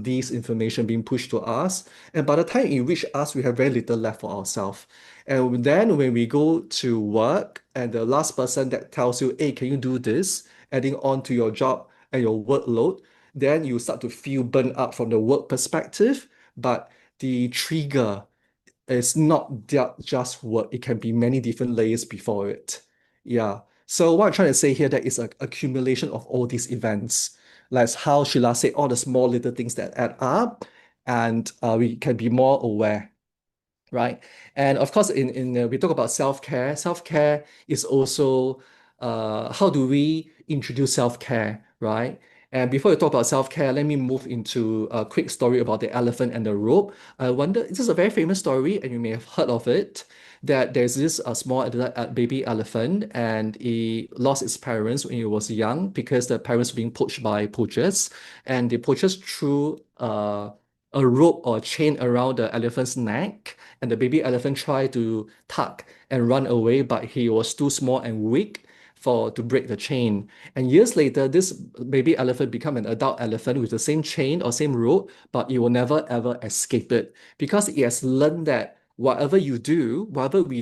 these information being pushed to us. And by the time it reaches us, we have very little left for ourselves. And then when we go to work, and the last person that tells you, hey, can you do this? Adding on to your job and your workload, then you start to feel burnt out from the work perspective. But the trigger is not just work, it can be many different layers before it. Yeah. So what I'm trying to say here that is an accumulation of all these events. Like how Sheila said, all the small little things that add up, and we can be more aware, right? And of course, in we talk about self-care. Self-care is also how do we introduce self-care, right? And before we talk about self-care, let me move into a quick story about the elephant and the rope. I wonder, this is a very famous story, and you may have heard of it, that there's this small baby elephant, and he lost its parents when he was young because the parents were being poached by poachers, and the poachers threw a rope or a chain around the elephant's neck, and the baby elephant tried to tug and run away, but he was too small and weak to break the chain. And years later, this baby elephant become an adult elephant with the same chain or same rope, but it will never ever escape it because it has learned that whatever we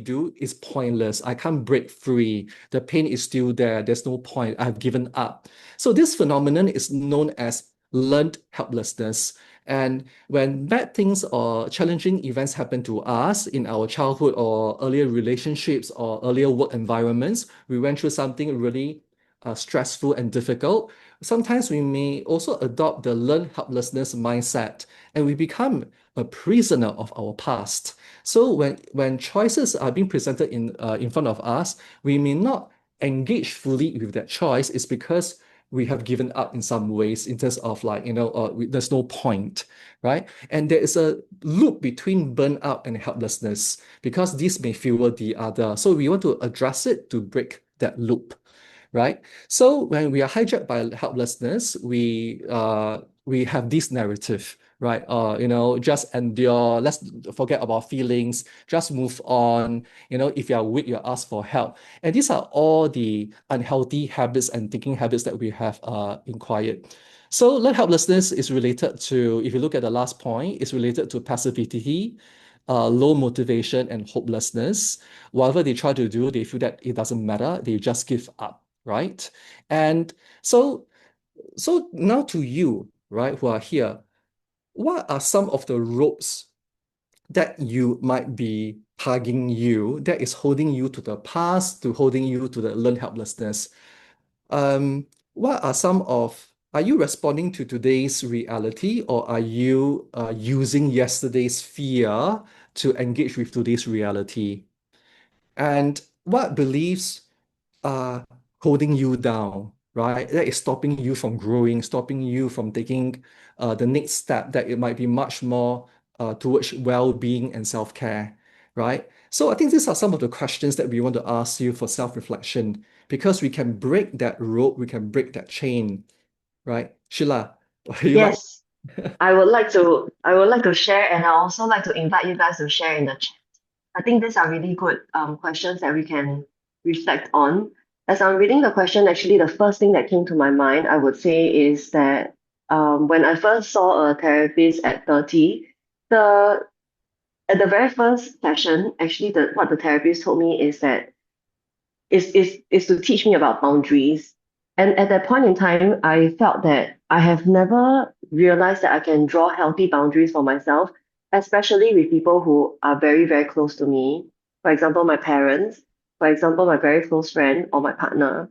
do is pointless. I can't break free. The pain is still there. There's no point. I've given up. So this phenomenon is known as learned helplessness. And when bad things or challenging events happen to us in our childhood or earlier relationships or earlier work environments, we went through something really stressful and difficult. Sometimes we may also adopt the learned helplessness mindset, and we become a prisoner of our past. So when choices are being presented in front of us, we may not engage fully with that choice. It's because we have given up in some ways in terms of like, there's no point, right? And there is a loop between burnout and helplessness because this may fuel the other. So we want to address it to break that loop, right? So when we are hijacked by helplessness, we have this narrative, right? Just endure. Let's forget about feelings. Just move on. If you are weak, you ask for help. And these are all the unhealthy habits and thinking habits that we have inquired. So learned helplessness is related to, if you look at the last point, it's related to passivity, low motivation, and hopelessness. Whatever they try to do, they feel that it doesn't matter. They just give up, right? And so now to you, right, who are here, what are some of the ropes that you might be tugging you that is holding you to the past, to holding you to the learned helplessness? What are are you responding to today's reality, or are you using yesterday's fear to engage with today's reality? And what beliefs are holding you down, right? That is stopping you from growing, stopping you from taking the next step that it might be much more towards well-being and self-care, right? So I think these are some of the questions that we want to ask you for self-reflection because we can break that rope, we can break that chain, right? Sheila, what do you like? Yes, I would like to share, and I also like to invite you guys to share in the chat. I think these are really good questions that we can reflect on. As I'm reading the question, actually, the first thing that came to my mind, I would say, is that when I first saw a therapist at 30, the at the very first session, actually, what the therapist told me is that is to teach me about boundaries. And at that point in time, I felt that I have never realized that I can draw healthy boundaries for myself, especially with people who are very, very close to me. For example, my parents, for example, my very close friend or my partner.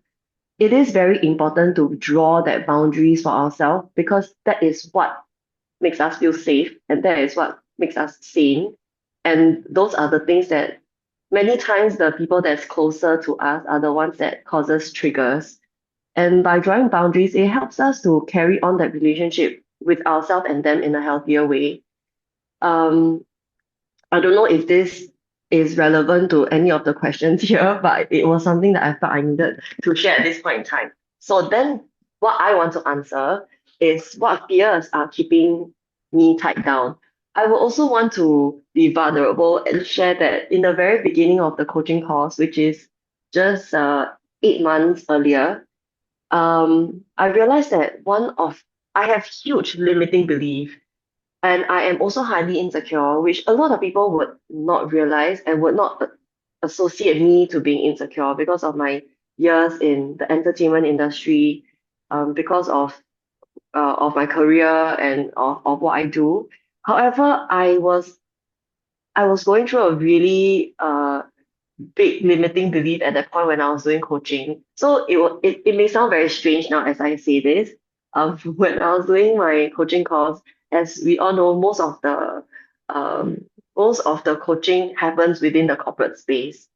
It is very important to draw that boundaries for ourselves because that is what makes us feel safe and that is what makes us sane. And those are the things that many times the people that's closer to us are the ones that causes triggers. And by drawing boundaries, it helps us to carry on that relationship with ourselves and them in a healthier way. Um, I don't know if this is relevant to any of the questions here, but it was something that I felt I needed to share at this point in time. So then what I want to answer is what fears are keeping me tied down. I will also want to be vulnerable and share that in the very beginning of the coaching course, which is just 8 months earlier, I realized that I have huge limiting belief and I am also highly insecure, which a lot of people would not realize and would not associate me to being insecure because of my years in the entertainment industry, because of my career and of what I do. However, I was going through a really big limiting belief at that point when I was doing coaching. So it may sound very strange now as I say this. When I was doing my coaching course, as we all know, um, most of the coaching happens within the corporate space.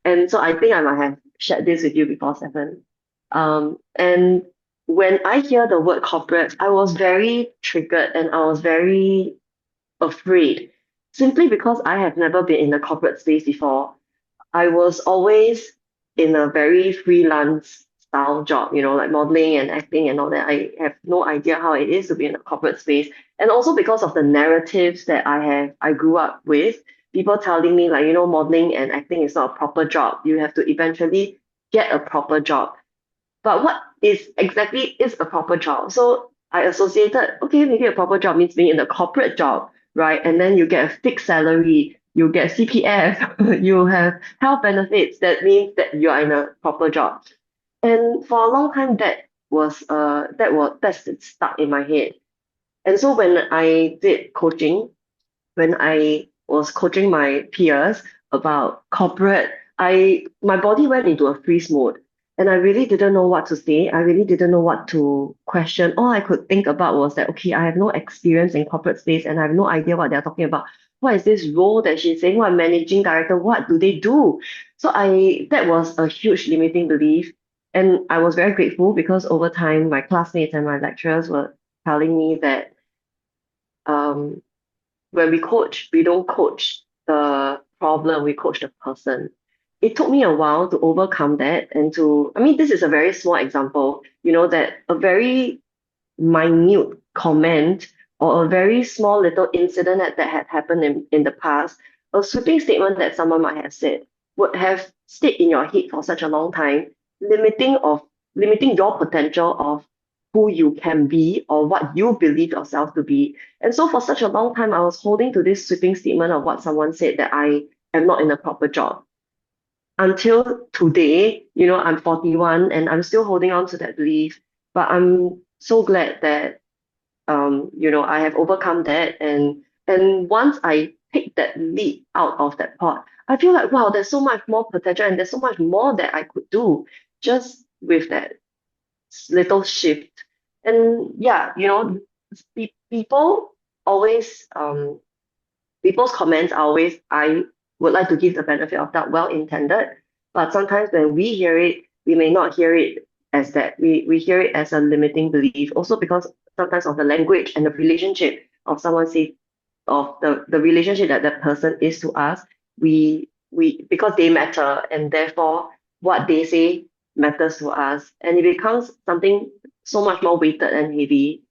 And so I think I might have shared this with you before, Stephen. And when I hear the word corporate, I was very triggered and I was very afraid simply because I have never been in the corporate space before. I was always in a very freelance style job, like modeling and acting and all that. I have no idea how it is to be in a corporate space. And also because of the narratives that I grew up with, people telling me like, modeling and acting is not a proper job. You have to eventually get a proper job. But what is exactly is a proper job? So I associated, okay, maybe a proper job means being in a corporate job, right? And then you get a fixed salary, you get CPF, you have health benefits. That means that you are in a proper job. And for a long time, that's stuck in my head. And so when I did coaching, when I was coaching my peers about corporate, my body went into a freeze mode. And I really didn't know what to say. I really didn't know what to question. All I could think about was that, okay, I have no experience in corporate space and I have no idea what they're talking about. What is this role that she's saying? What managing director? What do they do? So that was a huge limiting belief. And I was very grateful because over time, my classmates and my lecturers were telling me that um, when we coach, we don't coach the problem, we coach the person. It took me a while to overcome that and I mean, this is a very small example, that a very minute comment or a very small little incident that had happened in the past, a sweeping statement that someone might have said would have stayed in your head for such a long time, limiting your potential of who you can be or what you believe yourself to be. And so for such a long time, I was holding to this sweeping statement of what someone said that I am not in a proper job. Until today, I'm 41 and I'm still holding on to that belief. But I'm so glad that I have overcome that and once I take that leap out of that pot, I feel like wow, there's so much more potential and there's so much more that I could do just with that little shift. And yeah, people always people's comments are always, I would like to give the benefit of that well intended, but sometimes when we hear it, we may not hear it as that. We hear it as a limiting belief, also because sometimes of the language and the relationship of someone say of the relationship that that person is to us, we because they matter and therefore what they say matters to us and it becomes something so much more weighted and heavy.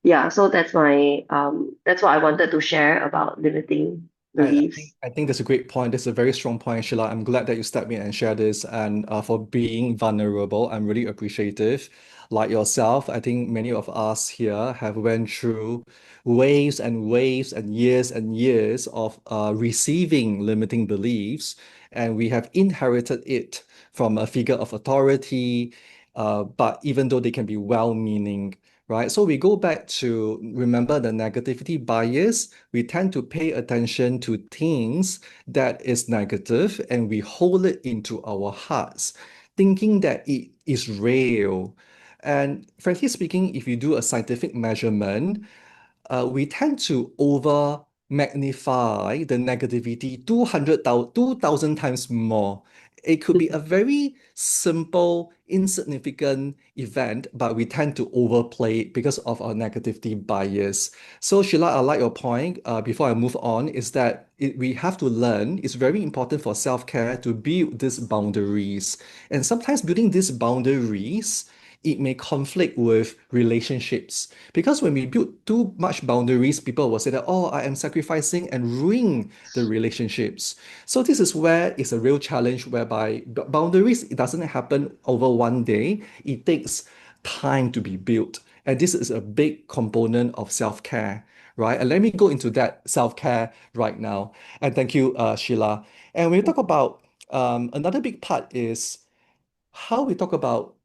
Yeah, so that's what I wanted to share about limiting beliefs. I think that's a great point. That's a very strong point, Sheila. I'm glad that you stepped in and shared this and for being vulnerable. I'm really appreciative. Like yourself, I think many of us here have went through waves and years of receiving limiting beliefs, and we have inherited it from a figure of authority. But even though they can be well-meaning, right? So we go back to remember the negativity bias. We tend to pay attention to things that is negative and we hold it into our hearts, thinking that it is real. And frankly speaking, if you do a scientific measurement, we tend to over magnify the negativity 2,000 times more. It could be a very simple, insignificant event, but we tend to overplay it because of our negativity bias. So, Sheila, I like your point. Before I move on, is that we have to learn. It's very important for self-care to build these boundaries. And sometimes building these boundaries it may conflict with relationships. Because when we build too much boundaries, people will say that, oh, I am sacrificing and ruining the relationships. So this is where it's a real challenge whereby boundaries, it doesn't happen over one day. It takes time to be built. And this is a big component of self-care, right? And let me go into that self-care right now. And thank you, Sheila. And when we talk about another big part is how we talk about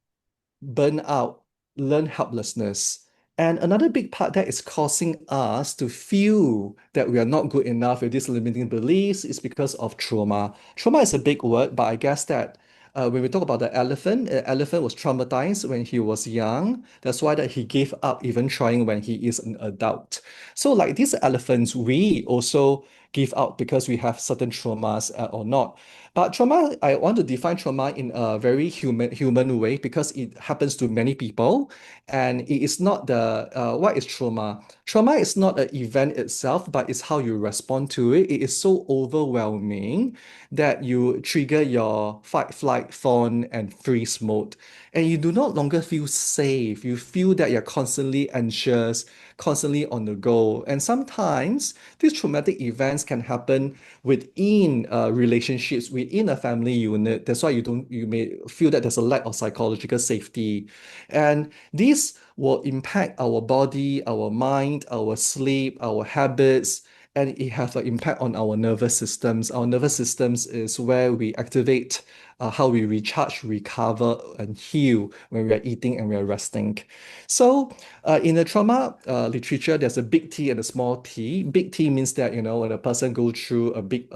burnout, learn helplessness. And another big part that is causing us to feel that we are not good enough with these limiting beliefs is because of trauma. Trauma is a big word, but I guess that when we talk about the elephant was traumatized when he was young. That's why that he gave up even trying when he is an adult. So like these elephants, we also give up because we have certain traumas or not. But trauma, I want to define trauma in a very human way because it happens to many people, and it is not the what is trauma? Trauma is not an event itself, but it's how you respond to it. It is so overwhelming that you trigger your fight, flight, fawn, and freeze mode, and you do not longer feel safe. You feel that you're constantly anxious, constantly on the go, and sometimes these traumatic events can happen within relationships within a family unit. That's why you may feel that there's a lack of psychological safety. And this will impact our body, our mind, our sleep, our habits, and it has an impact on our nervous systems. Our nervous systems is where we activate how we recharge, recover, and heal when we are eating and we are resting. So, in the trauma literature, there's a big T and a small t. Big T means that, when a person goes through a big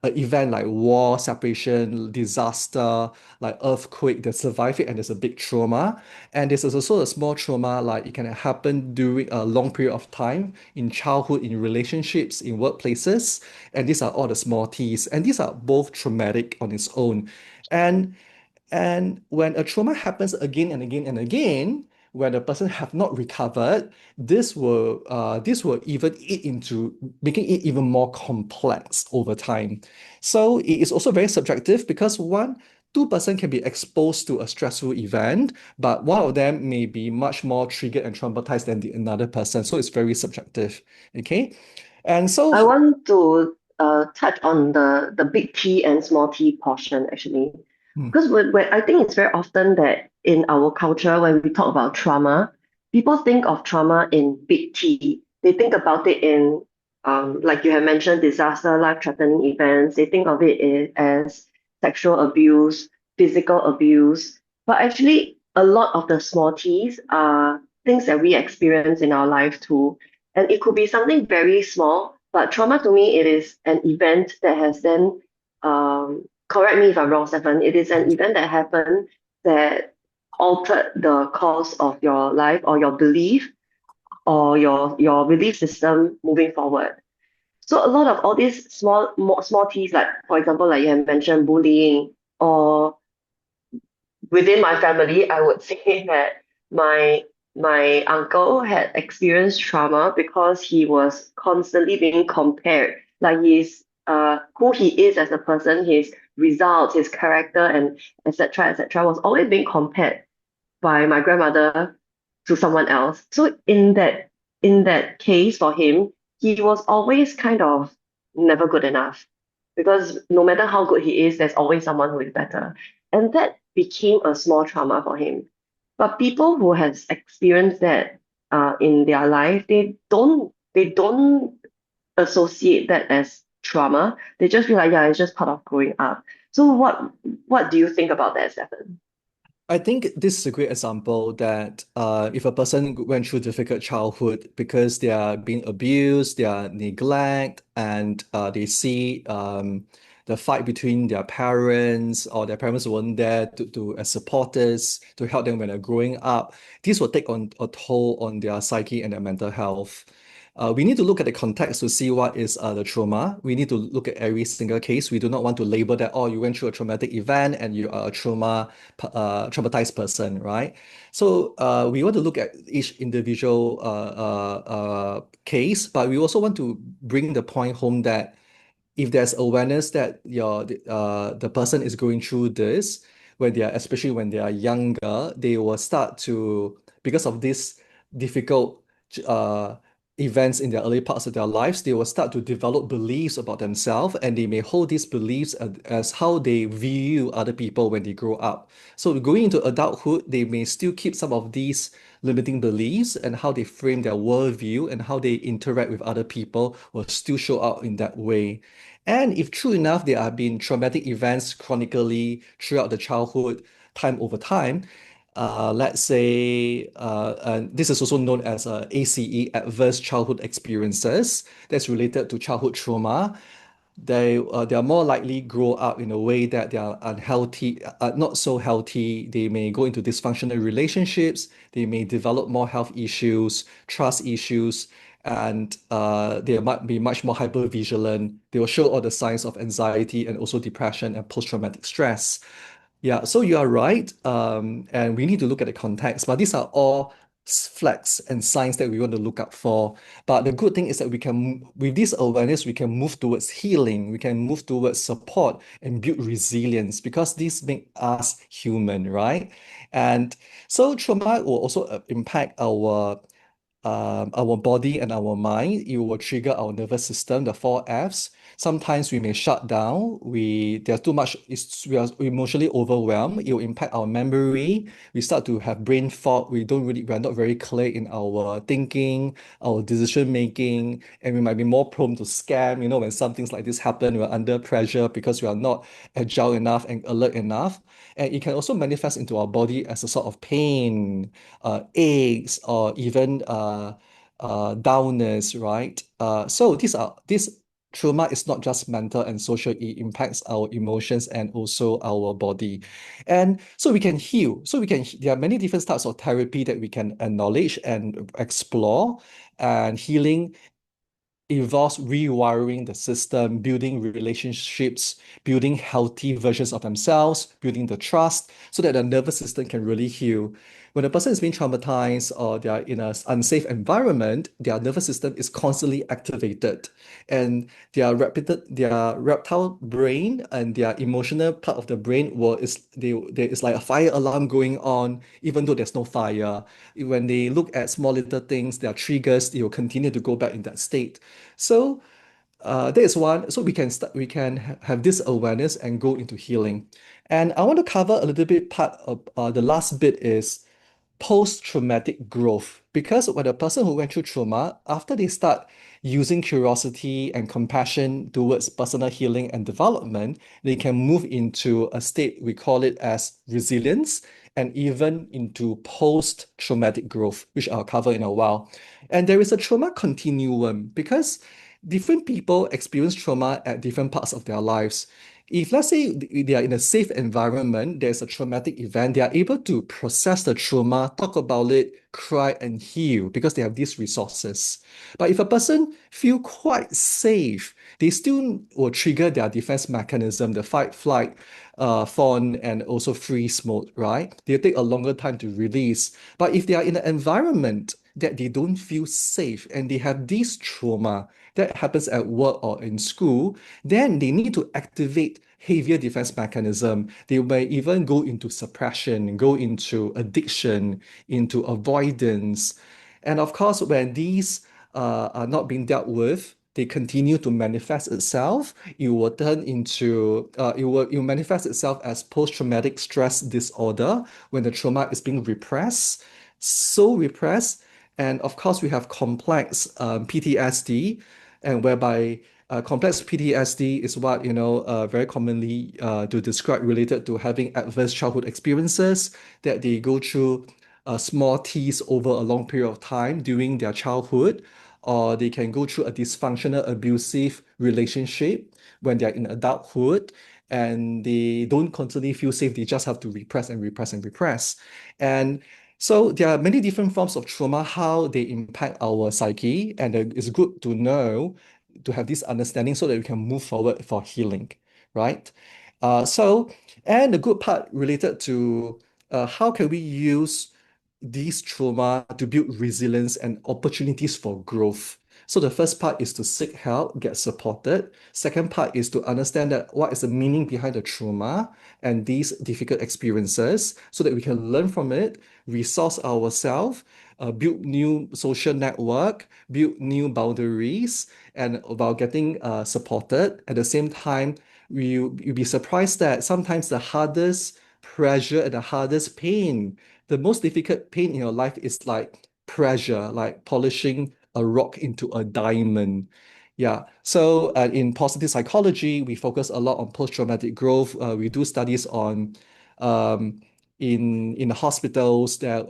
event like war, separation, disaster, like earthquake, they survive it and there's a big trauma. And there's also a small trauma, like it can happen during a long period of time in childhood, in relationships, in workplaces. And these are all the small T's. And these are both traumatic on its own. And and when a trauma happens again and again and again, when the person have not recovered, this will even eat into making it even more complex over time. So it is also very subjective because two person can be exposed to a stressful event, but one of them may be much more triggered and traumatized than the another person. So it's very subjective. Okay. And so I want to touch on the big T and small t portion actually. Hmm. Because I think it's very often that in our culture, when we talk about trauma, people think of trauma in big T. They think about it in, like you have mentioned, disaster, life-threatening events. They think of it as sexual abuse, physical abuse. But actually, a lot of the small T's are things that we experience in our life too. And it could be something very small, but trauma to me, it is an event that has then, correct me if I'm wrong, Stefan, it is an event that happened that altered the course of your life or your belief or your belief system moving forward. So a lot of all these small T's, like for example, like you have mentioned, bullying, or within my family, I would say that my my uncle had experienced trauma because he was constantly being compared. Like he's who he is as a person, his results, his character, and etc. was always being compared by my grandmother to someone else. So in that case for him, he was always kind of never good enough. Because no matter how good he is, there's always someone who is better. And that became a small trauma for him. But people who has experienced that in their life, they don't associate that as trauma. They just feel like, yeah, it's just part of growing up. So what do you think about that, Stefan? I think this is a great example that if a person went through difficult childhood because they are being abused, they are neglect, and they see the fight between their parents or their parents weren't there as supporters to help them when they're growing up, this will take on a toll on their psyche and their mental health. We need to look at the context to see what is the trauma. We need to look at every single case. We do not want to label that, oh, you went through a traumatic event and you are a traumatized person, right? So we want to look at each individual case, but we also want to bring the point home that if there's awareness that the person is going through this, when they are especially when they are younger, they will start to, because of this difficult uh, events in the early parts of their lives, they will start to develop beliefs about themselves, and they may hold these beliefs as how they view other people when they grow up. So going into adulthood, they may still keep some of these limiting beliefs, and how they frame their worldview and how they interact with other people will still show up in that way. And if true enough, there have been traumatic events chronically throughout the childhood, time over time, let's say, and this is also known as ACE, Adverse Childhood Experiences, that's related to childhood trauma. They are more likely grow up in a way that they are unhealthy, not so healthy. They may go into dysfunctional relationships. They may develop more health issues, trust issues, and they might be much more hypervigilant. They will show all the signs of anxiety and also depression and post-traumatic stress. Yeah, so you are right. And we need to look at the context, but these are all flags and signs that we want to look out for. But the good thing is that with this awareness, we can move towards healing, we can move towards support and build resilience because this makes us human, right? And so trauma will also impact our body and our mind. It will trigger our nervous system, the four Fs. Sometimes we may shut down. There's too much. We are emotionally overwhelmed. It will impact our memory. We start to have brain fog. We are not very clear in our thinking, our decision making, and we might be more prone to scam. When some things like this happen, we're under pressure because we are not agile enough and alert enough. And it can also manifest into our body as a sort of pain, aches, or even dullness, right? So this trauma is not just mental and social, it impacts our emotions and also our body. And so we can heal. There are many different types of therapy that we can acknowledge and explore. And healing involves rewiring the system, building relationships, building healthy versions of themselves, building the trust so that the nervous system can really heal. When a person is being traumatized or they are in an unsafe environment, their nervous system is constantly activated, and their reptile brain and their emotional part of the brain there is like a fire alarm going on, even though there's no fire. When they look at small little things, their triggers, they will continue to go back in that state. So that is one. So we can have this awareness and go into healing. And I want to cover a little bit part of the last bit is post-traumatic growth. Because when a person who went through trauma, after they start using curiosity and compassion towards personal healing and development, they can move into a state, we call it as resilience, and even into post-traumatic growth, which I'll cover in a while. And there is a trauma continuum because different people experience trauma at different parts of their lives. If let's say they are in a safe environment, there's a traumatic event, they are able to process the trauma, talk about it, cry and heal because they have these resources. But if a person feel quite safe, they still will trigger their defense mechanism, the fight, flight, fawn, and also freeze mode, right? They take a longer time to release. But if they are in an environment that they don't feel safe and they have this trauma that happens at work or in school, then they need to activate heavier defense mechanism. They may even go into suppression, go into addiction, into avoidance. And of course, when these are not being dealt with, they continue to manifest itself. It will turn into it will manifest itself as post-traumatic stress disorder when the trauma is being repressed, so repressed. And of course, we have complex PTSD, and whereby complex PTSD is what very commonly to describe related to having adverse childhood experiences that they go through small T's over a long period of time during their childhood, or they can go through a dysfunctional, abusive relationship when they're in adulthood and they don't constantly feel safe. They just have to repress and repress and repress. And so there are many different forms of trauma, how they impact our psyche, and it's good to know, to have this understanding so that we can move forward for healing, right? So, and the good part related to how can we use these trauma to build resilience and opportunities for growth. So the first part is to seek help, get supported. Second part is to understand that what is the meaning behind the trauma and these difficult experiences so that we can learn from it, resource ourselves, build new social network, build new boundaries, and while getting supported. At the same time, you'll be surprised that sometimes the hardest pressure and the hardest pain, the most difficult pain in your life is like pressure, like polishing a rock into a diamond. Yeah. So in positive psychology, we focus a lot on post-traumatic growth. We do studies on um, in the hospitals that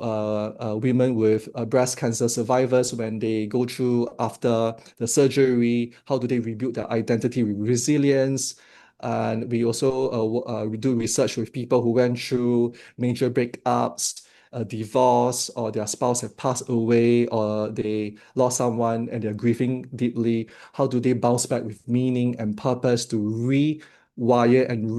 women with breast cancer survivors, when they go through after the surgery, how do they rebuild their identity with resilience? And we also we do research with people who went through major breakups, a divorce, or their spouse have passed away, or they lost someone and they're grieving deeply. How do they bounce back with meaning and purpose to rewire and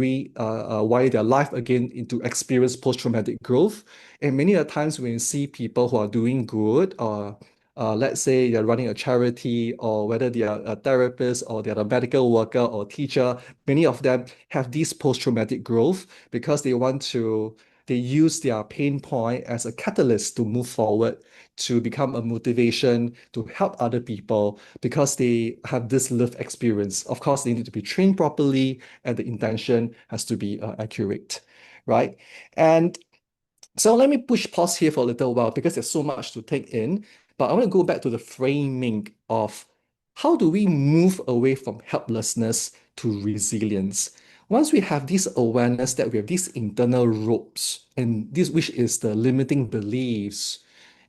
wire their life again into experience post-traumatic growth? And many of the times when you see people who are doing good, or let's say they're running a charity, or whether they are a therapist or they're a medical worker or teacher, many of them have this post-traumatic growth because they use their pain point as a catalyst to move forward, to become a motivation to help other people because they have this lived experience. Of course, they need to be trained properly and the intention has to be accurate, right? And so let me push pause here for a little while because there's so much to take in. But I want to go back to the framing of how do we move away from helplessness to resilience. Once we have this awareness that we have these internal ropes, and this which is the limiting beliefs,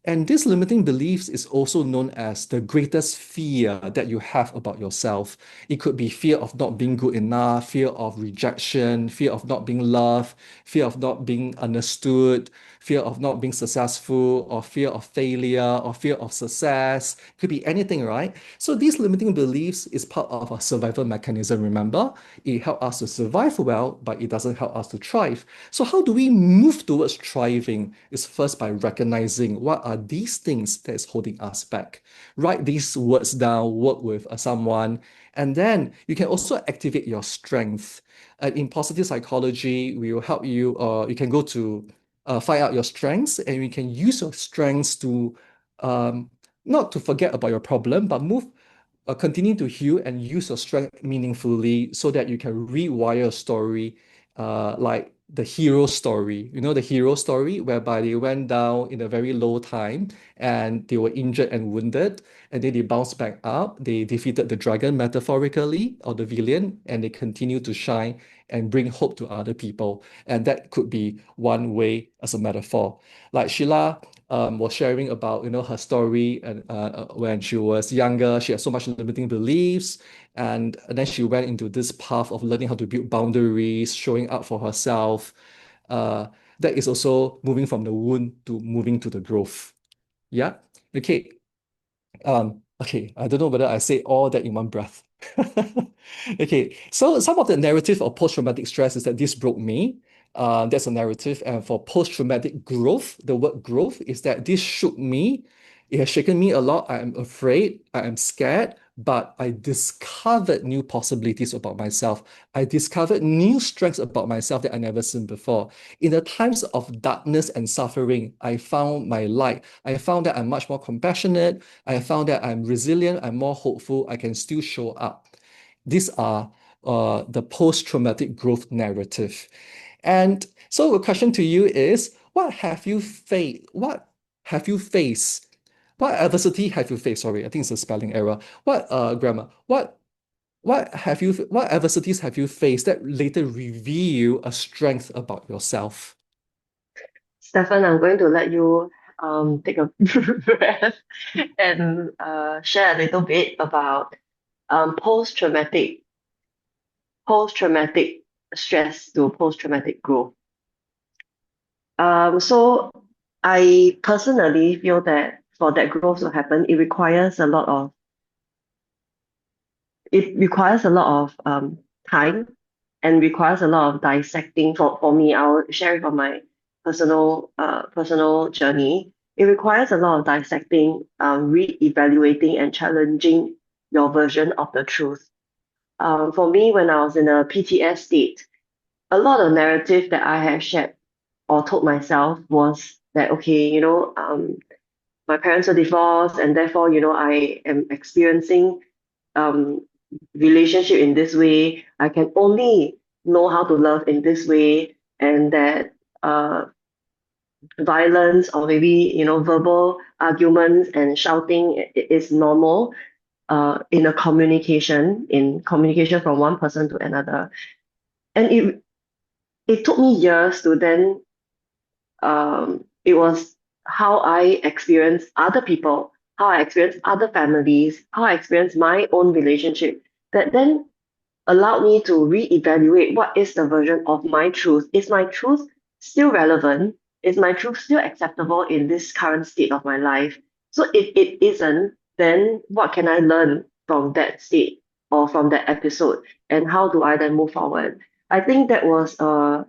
and this limiting beliefs is also known as the greatest fear that you have about yourself. It could be fear of not being good enough, fear of rejection, fear of not being loved, fear of not being understood, fear of not being successful, or fear of failure, or fear of success. It could be anything, right? So these limiting beliefs is part of a survival mechanism, remember? It helps us to survive well, but it doesn't help us to thrive. So how do we move towards thriving? Is first by recognizing what are these things that is holding us back. Write these words down, work with someone, and then you can also activate your strength. In positive psychology, we will help you, or you can go to find out your strengths, and we can use your strengths to um, not to forget about your problem, but continue to heal and use your strength meaningfully so that you can rewire a story like the hero story. You know, the hero story whereby they went down in a very low time and they were injured and wounded, and then they bounced back up. They defeated the dragon metaphorically, or the villain, and they continue to shine and bring hope to other people. And that could be one way as a metaphor. Like Sheila was sharing about her story, and when she was younger, she had so much limiting beliefs, and then she went into this path of learning how to build boundaries, showing up for herself. Uh, that is also moving from the wound to moving to the growth. Yeah. Okay. Okay, I don't know whether I say all that in one breath. Okay, so some of the narrative of post-traumatic stress is that this broke me. That's a narrative. And for post-traumatic growth, the word growth is that this shook me. It has shaken me a lot. I am afraid. I am scared. but I discovered new possibilities about myself. I discovered new strengths about myself that I never seen before. In the times of darkness and suffering, I found my light. I found that I'm much more compassionate. I found that I'm resilient. I'm more hopeful. I can still show up. These are the post-traumatic growth narrative. And so the question to you is, what have you faced? What have you faced? What adversity have you faced? Sorry, I think it's a spelling error. What grammar? What adversities have you faced that later reveal a strength about yourself? Stefan, I'm going to let you take a breath and share a little bit about post-traumatic post-traumatic stress to post-traumatic growth. So I personally feel that for that growth to happen, it requires a lot of time and requires a lot of dissecting. For me, I'll share it from my personal journey. It requires a lot of dissecting, re-evaluating and challenging your version of the truth. For me, when I was in a PTS state, a lot of narrative that I have shared or told myself was that, okay, my parents are divorced, and therefore, I am experiencing um, relationship in this way. I can only know how to love in this way, and that violence or maybe verbal arguments and shouting is normal in communication from one person to another. And it took me years to then it was how I experience other people, how I experience other families, how I experience my own relationship that then allowed me to reevaluate what is the version of my truth. Is my truth still relevant? Is my truth still acceptable in this current state of my life? So if it isn't, then what can I learn from that state or from that episode? And how do I then move forward? I think that was a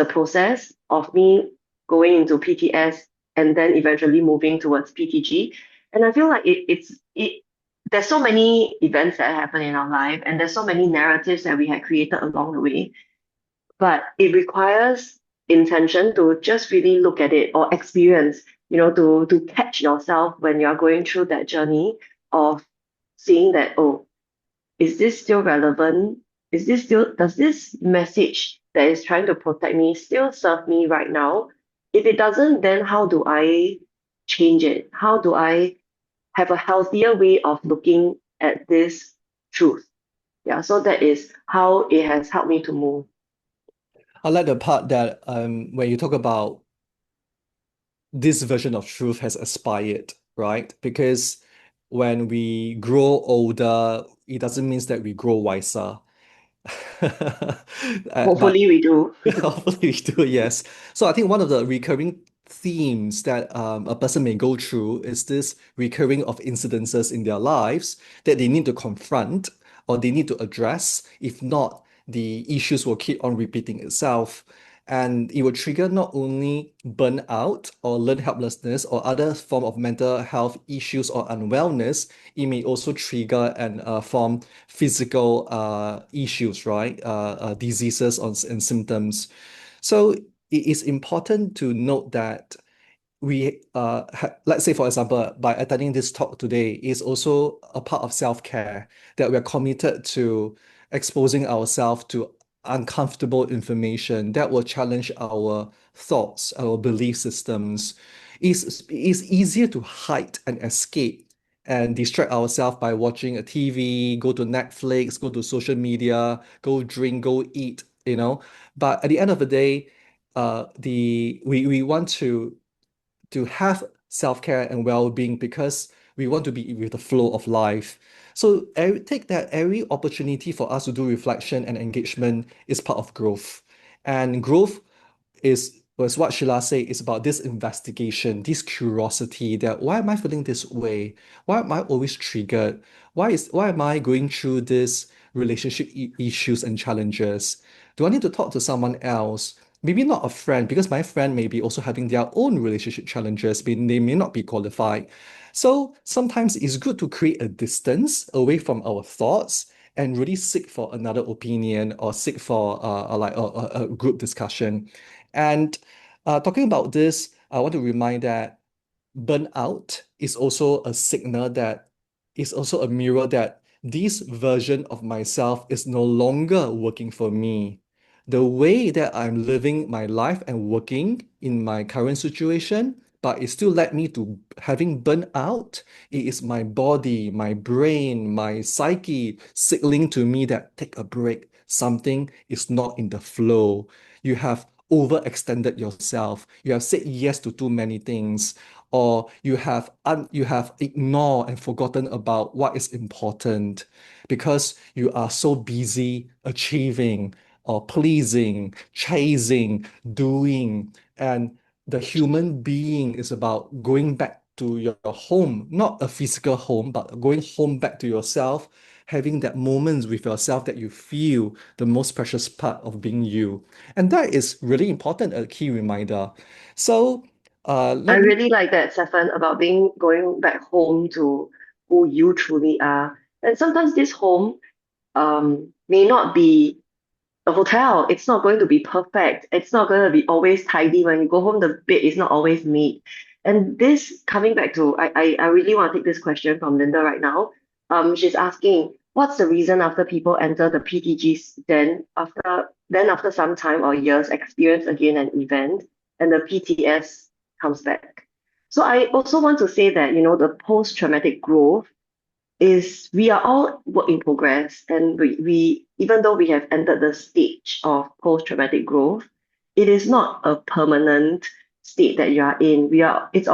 process of me going into PTS and then eventually moving towards PTG. And I feel like there's so many events that happen in our life and there's so many narratives that we had created along the way. But it requires intention to just really look at it or experience, to catch yourself when you're going through that journey of seeing that, oh, is this still relevant? Does this message that is trying to protect me still serve me right now? If it doesn't, then how do I change it? How do I have a healthier way of looking at this truth? Yeah, so that is how it has helped me to move. I like the part that when you talk about this version of truth has aspired, right? Because when we grow older, it doesn't mean that we grow wiser. But Hopefully we do. hopefully we do, yes. So I think one of the recurring themes that a person may go through is this recurring of incidences in their lives that they need to confront or they need to address. If not, the issues will keep on repeating itself. And it will trigger not only burnout or learned helplessness or other form of mental health issues or unwellness, it may also trigger and form physical issues, right? Diseases and symptoms. So it is important to note that let's say, for example, by attending this talk today is also a part of self-care, that we are committed to exposing ourselves to uncomfortable information that will challenge our thoughts, our belief systems. It's easier to hide and escape and distract ourselves by watching a TV, go to Netflix, go to social media, go drink, go eat, But at the end of the day, we want to have self-care and well-being because we want to be with the flow of life. So take that every opportunity for us to do reflection and engagement is part of growth. And growth was what Sheila said, is about this investigation, this curiosity that why am I feeling this way? Why am I always triggered? Why am I going through this relationship issues and challenges? Do I need to talk to someone else? maybe not a friend, because my friend may be also having their own relationship challenges, they may not be qualified. So sometimes it's good to create a distance away from our thoughts and really seek for another opinion or seek for a group discussion. And talking about this, I want to remind that burnout is also a signal that is also a mirror that this version of myself is no longer working for me. The way that I'm living my life and working in my current situation, but it still led me to having burnout. It is my body, my brain, my psyche signaling to me that take a break. Something is not in the flow. You have overextended yourself. You have said yes to too many things, or you have ignored and forgotten about what is important because you are so busy achieving or pleasing, chasing, doing. And the human being is about going back to your home, not a physical home, but going home back to yourself, having that moments with yourself that you feel the most precious part of being you. And that is really important, a key reminder. So I let me really like that, Stefan, about being going back home to who you truly are. And sometimes this home may not be a hotel. It's not going to be perfect. It's not going to be always tidy. When you go home, the bed is not always neat. And this coming back to, I really want to take this question from Linda right now. She's asking, what's the reason after people enter the PTGs, then after some time or years experience again an event and the PTS comes back. So I also want to say that, the post-traumatic growth is we are all work in progress, and we even though we have entered the stage of post-traumatic growth, it is not a permanent state that you are in. It's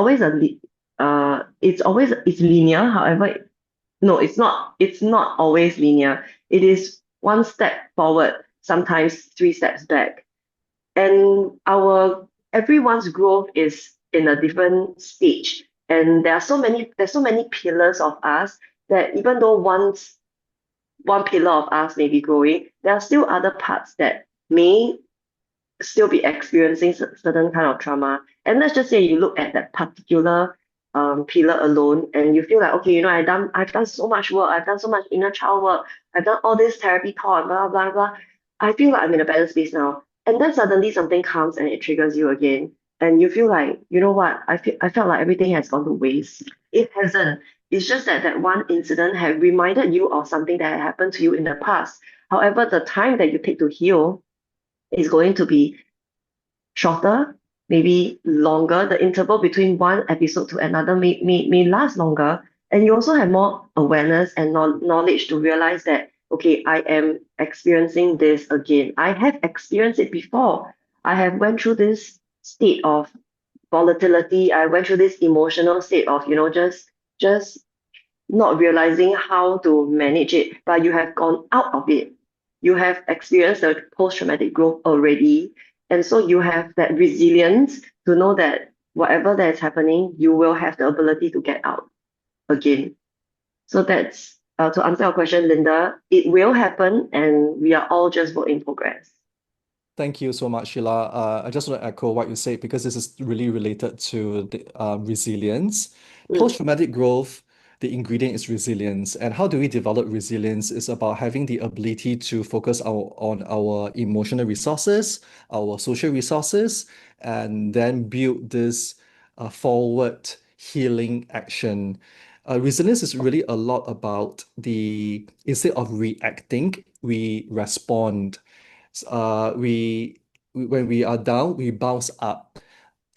linear. However, no, it's not always linear. It is one step forward, sometimes three steps back. And our everyone's growth is in a different stage, and there's so many pillars of us that even though one pillar of us may be growing, there are still other parts that may still be experiencing certain kind of trauma. And let's just say you look at that particular pillar alone, and you feel like, okay, I've done so much work, I've done so much inner child work, I've done all this therapy talk, blah blah blah. I feel like I'm in a better space now. And then suddenly something comes and it triggers you again. And you feel like, you know what, I felt like everything has gone to waste. It hasn't. It's just that that one incident had reminded you of something that had happened to you in the past. However, the time that you take to heal is going to be shorter, maybe longer. The interval between one episode to another may last longer. And you also have more awareness and knowledge to realize that, okay, I am experiencing this again. I have experienced it before. I have went through this state of volatility. I went through this emotional state of, just not realizing how to manage it, but you have gone out of it. You have experienced the post-traumatic growth already. And so you have that resilience to know that whatever that is happening, you will have the ability to get out again. So that's to answer your question, Linda, it will happen, and we are all just work in progress. Thank you so much, Sheila. I just want to echo what you said because this is really related to the resilience. Mm. Post-traumatic growth, the ingredient is resilience. And how do we develop resilience? Is about having the ability to focus on our emotional resources, our social resources, and then build this forward healing action. Resilience is really a lot about instead of reacting, we respond. When we are down, we bounce up.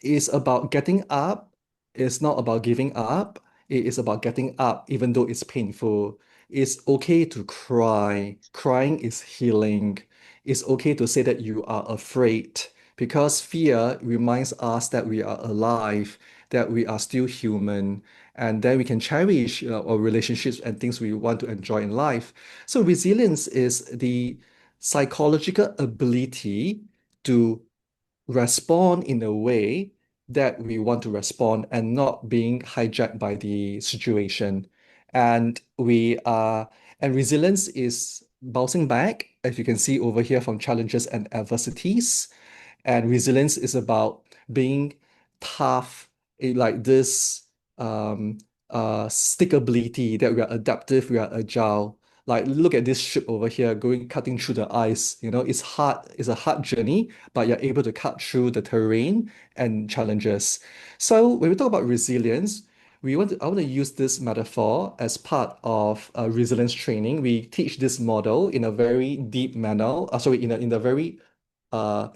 It's about getting up. It's not about giving up. It is about getting up, even though it's painful. It's okay to cry. Crying is healing. It's okay to say that you are afraid because fear reminds us that we are alive, that we are still human, and then we can cherish, our relationships and things we want to enjoy in life. So resilience is the psychological ability to respond in a way that we want to respond and not being hijacked by the situation. And resilience is bouncing back, as you can see over here, from challenges and adversities. And resilience is about being tough, like this um, stickability that we are adaptive, we are agile. Like look at this ship over here going cutting through the ice. It's hard, it's a hard journey, but you're able to cut through the terrain and challenges. So when we talk about resilience, I want to use this metaphor as part of resilience training. We teach this model in a very deep manner, in a very uh,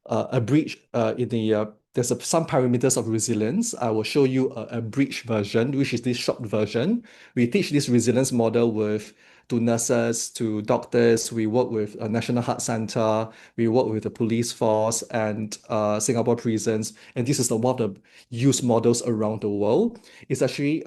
a breach in the there's some parameters of resilience. I will show you a breach version, which is this short version. We teach this resilience model with to nurses, to doctors. We work with a National Heart Center. We work with the police force and Singapore prisons. And this is one of the used models around the world. It's actually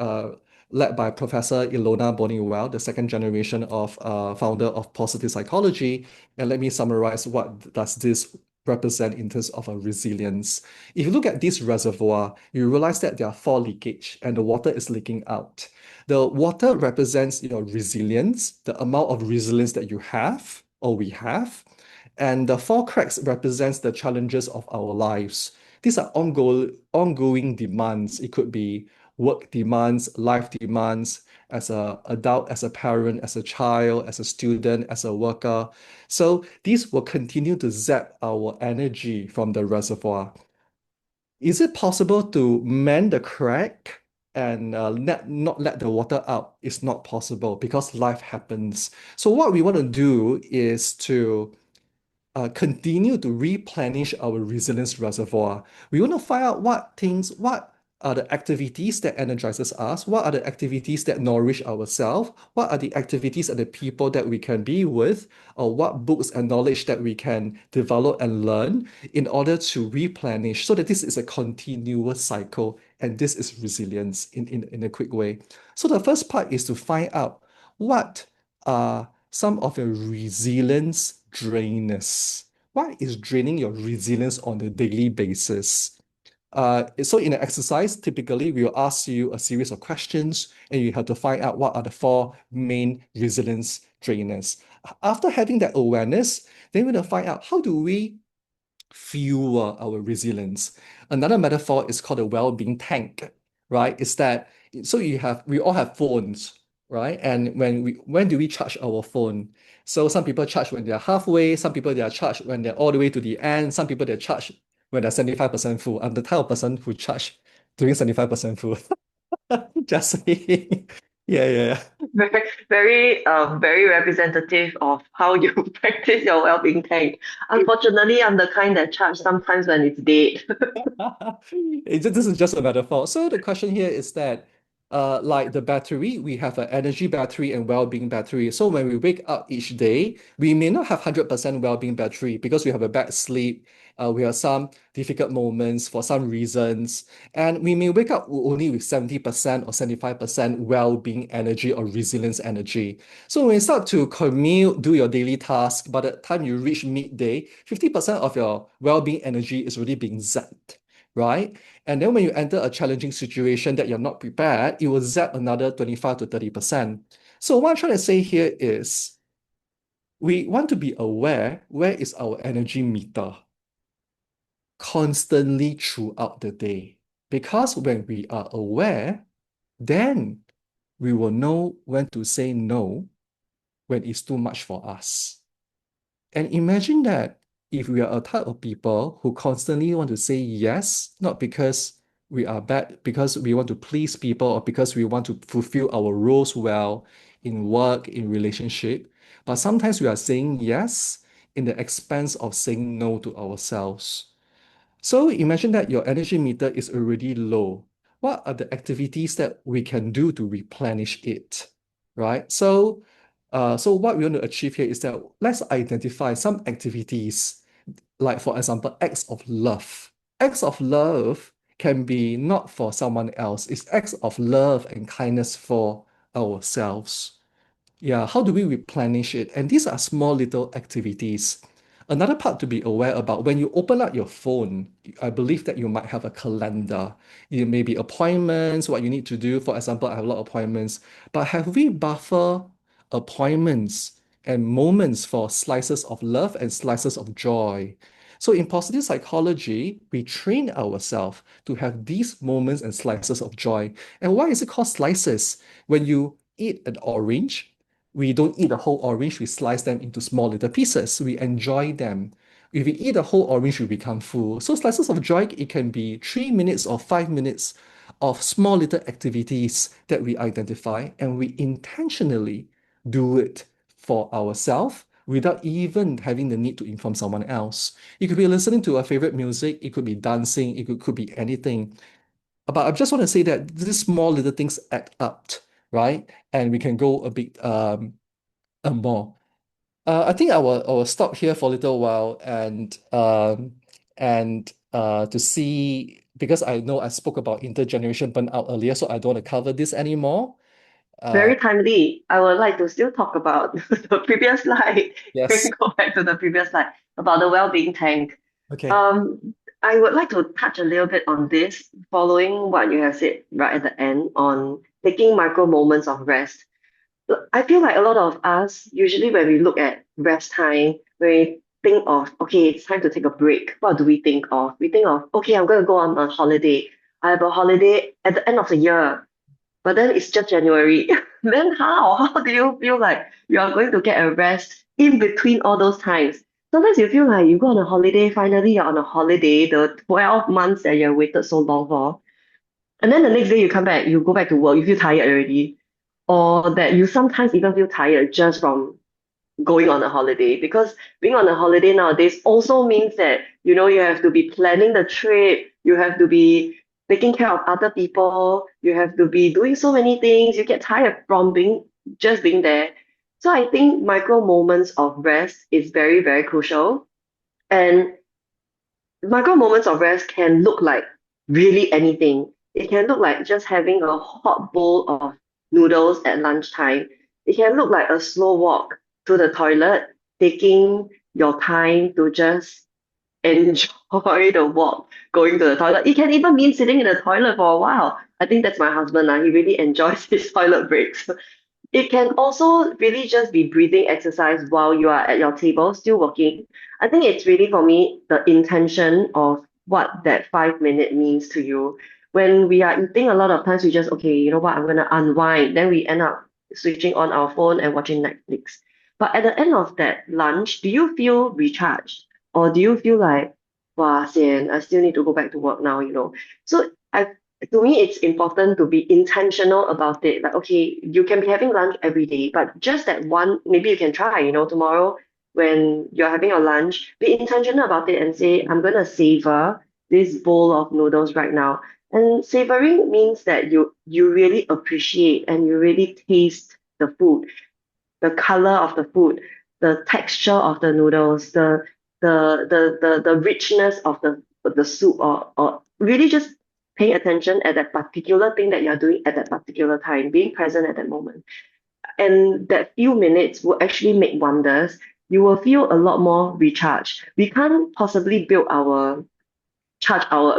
led by Professor Ilona Boniwell, the second generation of founder of positive psychology. And let me summarize what does this represent in terms of a resilience. If you look at this reservoir, you realize that there are four leakage and the water is leaking out. The water represents resilience, the amount of resilience that you have or we have. And the four cracks represents the challenges of our lives. These are ongoing demands. It could be work demands, life demands, as an adult, as a parent, as a child, as a student, as a worker. So these will continue to zap our energy from the reservoir. Is it possible to mend the crack and not let the water out? It's not possible because life happens. So what we want to do is to continue to replenish our resilience reservoir. We want to find out what are the activities that energizes us, what are the activities that nourish ourselves, what are the activities and the people that we can be with, or what books and knowledge that we can develop and learn in order to replenish so that this is a continuous cycle and this is resilience in a quick way. So the first part is to find out what are some of your resilience drainers. What is draining your resilience on a daily basis? So in an exercise, typically we will ask you a series of questions and you have to find out what are the four main resilience drainers. After having that awareness, then we're going to find out how do we fuel our resilience. Another metaphor is called a well-being tank, right? Is that so we all have phones, right? And when do we charge our phone? So some people charge when they're halfway, some people they are charged when they're all the way to the end, some people they're charged when they're 75% full. I'm the type of person who charge during 75% full. Just saying. Yeah, yeah, yeah. Very representative of how you practice your well-being tank. Unfortunately, I'm the kind that charge sometimes when it's dead. This is just a metaphor. So the question here is that, like the battery, we have an energy battery and well-being battery. So when we wake up each day, we may not have 100% well-being battery because we have a bad sleep. We have some difficult moments for some reasons, and we may wake up only with 70% or 75% well-being energy or resilience energy. So when you start to commute, do your daily task, by the time you reach midday, 50% of your well-being energy is already being zapped, right? And then when you enter a challenging situation that you're not prepared, it will zap another 25 to 30%. So what I'm trying to say here is we want to be aware where is our energy meter constantly throughout the day. Because when we are aware, then we will know when to say no when it's too much for us. And imagine that if we are a type of people who constantly want to say yes, not because we are bad, because we want to please people or because we want to fulfill our roles well in work, in relationship, but sometimes we are saying yes in the expense of saying no to ourselves. So imagine that your energy meter is already low. What are the activities that we can do to replenish it, right? So what we want to achieve here is that let's identify some activities, like for example, acts of love. Acts of love can be not for someone else. It's acts of love and kindness for ourselves. Yeah, how do we replenish it? And these are small little activities. Another part to be aware about when you open up your phone, I believe that you might have a calendar. It may be appointments, what you need to do. For example, I have a lot of appointments, but have we buffer appointments and moments for slices of love and slices of joy? So in positive psychology, we train ourselves to have these moments and slices of joy. And why is it called slices? When you eat an orange, we don't eat the whole orange, we slice them into small little pieces. We enjoy them. If we eat a whole orange, we become full. So slices of joy, it can be 3 minutes or 5 minutes of small little activities that we identify and we intentionally do it for ourselves without even having the need to inform someone else. It could be listening to a favorite music, it could be dancing, it could be anything. But I just want to say that these small little things add up, right? And we can go a bit more. I think I will stop here for a little while and to see because I know I spoke about intergeneration burnout earlier, so I don't want to cover this anymore. Uh, Very timely. I would like to still talk about the previous slide. Can we yes. go back to the previous slide about the well-being tank? Okay. I would like to touch a little bit on this, following what you have said right at the end on taking micro moments of rest. I feel like a lot of us, usually when we look at rest time, when we think of, okay, it's time to take a break, what do we think of? We think of, okay, I'm going to go on a holiday. I have a holiday at the end of the year, but then it's just January. Then how? How do you feel like you are going to get a rest in between all those times? Sometimes you feel like you go on a holiday, finally you're on a holiday, the 12 months that you have waited so long for. And then the next day you come back, you go back to work, you feel tired already. Or that you sometimes even feel tired just from going on a holiday, because being on a holiday nowadays also means that you have to be planning the trip, you have to be taking care of other people, you have to be doing so many things, you get tired from being there. So I think micro moments of rest is very, very crucial. And micro moments of rest can look like really anything. It can look like just having a hot bowl of noodles at lunchtime. It can look like a slow walk to the toilet, taking your time to just enjoy the walk, going to the toilet. It can even mean sitting in the toilet for a while. I think that's my husband. He really enjoys his toilet breaks. It can also really just be breathing exercise while you are at your table, still working. I think it's really for me the intention of what that 5 minute means to you. When we are eating, a lot of times we just, okay, you know what, I'm gonna unwind. Then we end up switching on our phone and watching Netflix. But at the end of that lunch, do you feel recharged? Or do you feel like, wow, sian, I still need to go back to work now? So to me, it's important to be intentional about it. Like, okay, you can be having lunch every day, but just that one, maybe you can try, tomorrow when you're having your lunch, be intentional about it and say, I'm going to savor this bowl of noodles right now. And savoring means that you really appreciate and you really taste the food, the color of the food, the texture of the noodles, the richness of the soup, or really just paying attention at that particular thing that you're doing at that particular time, being present at that moment. And that few minutes will actually make wonders. You will feel a lot more recharged. We can't possibly build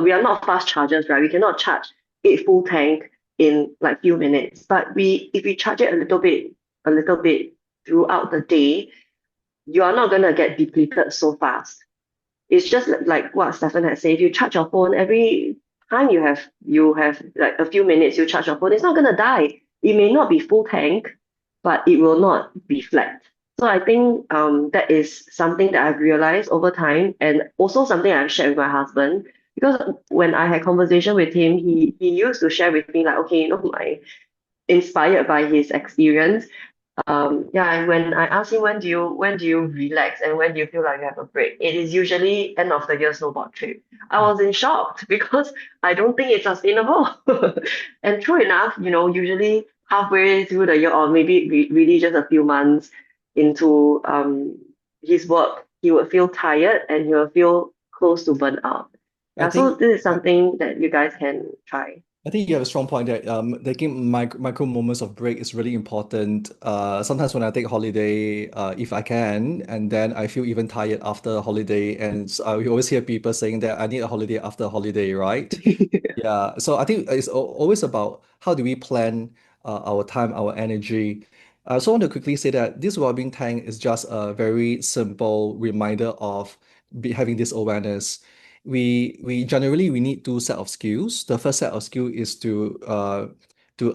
we are not fast chargers, right? We cannot charge a full tank in like few minutes. But if we charge it a little bit throughout the day, you are not gonna get depleted so fast. It's just like what Stefan had said. If you charge your phone every time you have like a few minutes, you charge your phone, it's not gonna die. It may not be full tank, but it will not be flat. So I think that is something that I've realized over time, and also something I've shared with my husband. Because when I had conversation with him, he used to share with me like, okay, my inspired by his experience. Yeah, and when I ask him when do you relax and when do you feel like you have a break, it is usually end of the year snowboard trip. I was in shock because I don't think it's sustainable. And true enough, usually halfway through the year or maybe really just a few months into his work, he would feel tired and he will feel close to burnout. I Yeah, so think this is something that you guys can try. I think you have a strong point that taking micro moments of break is really important. Sometimes when I take holiday, if I can, and then I feel even tired after a holiday, and we always hear people saying that I need a holiday after a holiday, right? Yeah. So I think it's always about how do we plan our time, our energy. So I want to quickly say that this well-being tank is just a very simple reminder of be having this awareness. We generally we need two set of skills. The first set of skill is to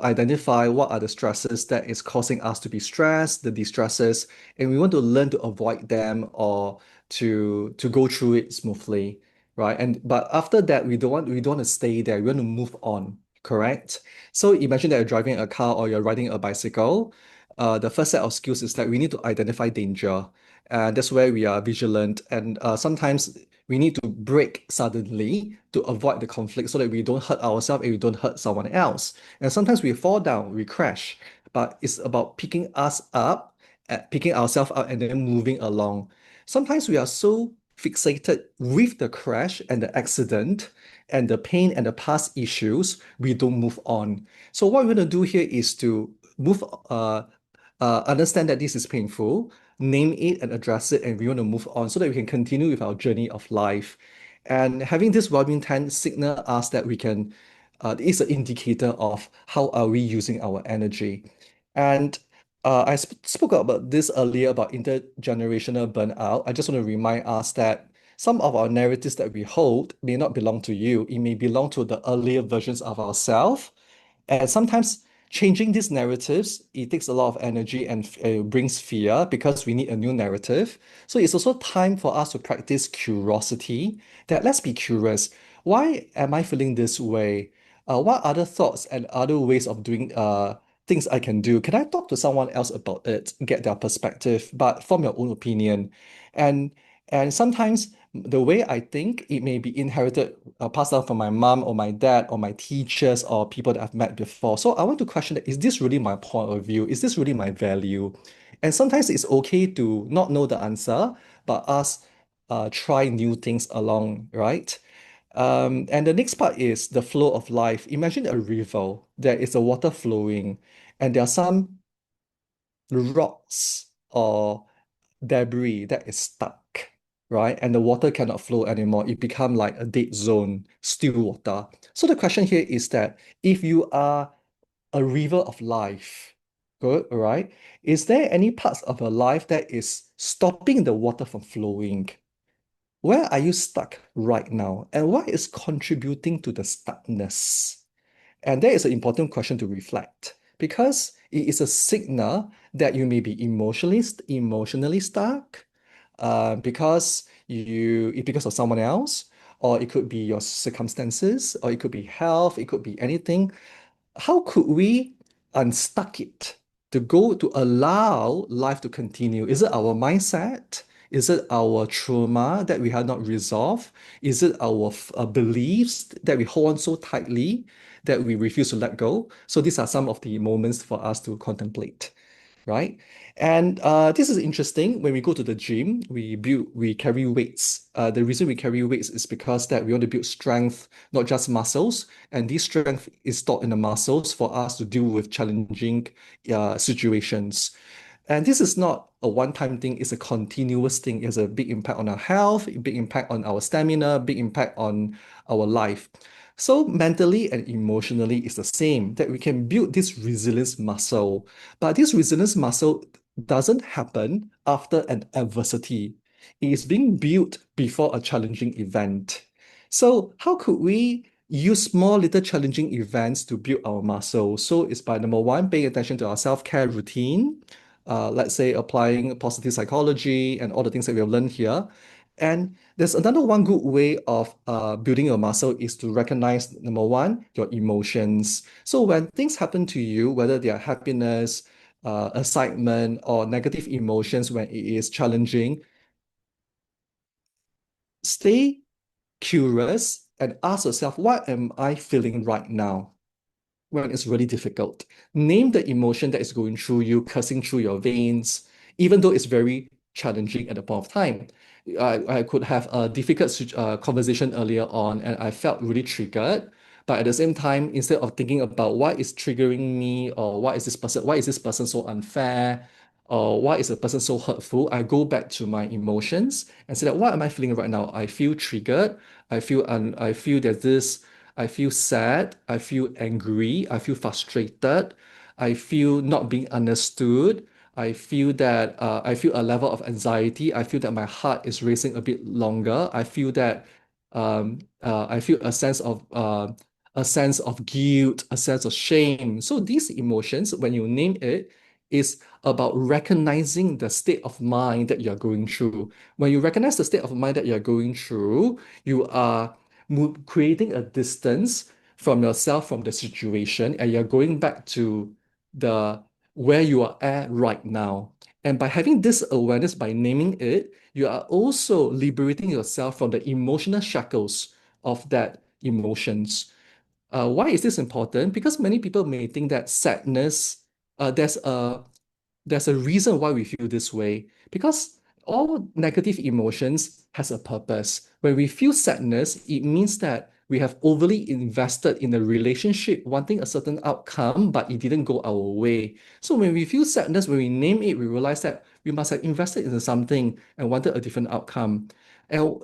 identify what are the stresses that is causing us to be stressed, the distresses, and we want to learn to avoid them or to go through it smoothly, right? And but after that, we don't want to stay there. We want to move on, correct? So imagine that you're driving a car or you're riding a bicycle. The first set of skills is that we need to identify danger. And that's where we are vigilant. And sometimes we need to brake suddenly to avoid the conflict so that we don't hurt ourselves and we don't hurt someone else. And sometimes we fall down, we crash, but it's about picking us up, picking ourselves up, and then moving along. Sometimes we are so fixated with the crash and the accident and the pain and the past issues, we don't move on. So what we're going to do here is to move, understand that this is painful, name it and address it, and we want to move on so that we can continue with our journey of life. And having this well-being tent signal us that we can, is an indicator of how are we using our energy. And I spoke about this earlier about intergenerational burnout. I just want to remind us that some of our narratives that we hold may not belong to you. It may belong to the earlier versions of ourselves. And sometimes changing these narratives, it takes a lot of energy and brings fear because we need a new narrative. So it's also time for us to practice curiosity, that let's be curious. Why am I feeling this way? What other thoughts and other ways of doing things I can do? Can I talk to someone else about it, get their perspective, but form your own opinion? And and sometimes the way I think, it may be inherited, passed down from my mom or my dad or my teachers or people that I've met before. So I want to question that, is this really my point of view? Is this really my value? And sometimes it's okay to not know the answer, but us try new things along, right? And the next part is the flow of life. Imagine a river. There is a water flowing, and there are some rocks or debris that is stuck, right? And the water cannot flow anymore. It become like a dead zone, still water. So the question here is that if you are a river of life, good, all right? Is there any parts of your life that is stopping the water from flowing? Where are you stuck right now? And what is contributing to the stuckness? And that is an important question to reflect because it is a signal that you may be emotionally stuck, because of someone else, or it could be your circumstances, or it could be health, it could be anything. How could we unstuck it to go to allow life to continue? Is it our mindset? Is it our trauma that we have not resolved? Is it our beliefs that we hold on so tightly that we refuse to let go? So these are some of the moments for us to contemplate, right? And this is interesting. When we go to the gym, we carry weights. The reason we carry weights is because that we want to build strength, not just muscles. And this strength is stored in the muscles for us to deal with challenging situations. And this is not a one-time thing, it's a continuous thing. It has a big impact on our health, a big impact on our stamina, big impact on our life. So mentally and emotionally, it's the same, that we can build this resilience muscle. But this resilience muscle doesn't happen after an adversity. It is being built before a challenging event. So how could we use small little challenging events to build our muscle? So it's by number one, paying attention to our self-care routine. Let's say applying positive psychology and all the things that we have learned here. And there's another one good way of building your muscle is to recognize, number one, your emotions. So when things happen to you, whether they are happiness, excitement, or negative emotions, when it is challenging, stay curious and ask yourself, what am I feeling right now? When it's really difficult. Name the emotion that is going through you, coursing through your veins, even though it's very challenging at the point of time. I could have a difficult conversation earlier on, and I felt really triggered. But at the same time, instead of thinking about what is triggering me, or why is this person so unfair, or why is the person so hurtful, I go back to my emotions and say that what am I feeling right now? I feel triggered. I feel there's this I feel sad, I feel angry, I feel frustrated, I feel not being understood, I feel a level of anxiety. I feel that my heart is racing a bit longer. I feel that I feel a sense of guilt, a sense of shame. So these emotions, when you name it, is about recognizing the state of mind that you're going through. When you recognize the state of mind that you're going through, you are creating a distance from yourself, from the situation, and you're going back to the where you are at right now. And by having this awareness, by naming it, you are also liberating yourself from the emotional shackles of that emotions. Why is this important? Because many people may think that sadness, there's a reason why we feel this way, because all negative emotions has a purpose. When we feel sadness, it means that we have overly invested in a relationship, wanting a certain outcome, but it didn't go our way. So when we feel sadness, when we name it, we realize that we must have invested in something and wanted a different outcome. And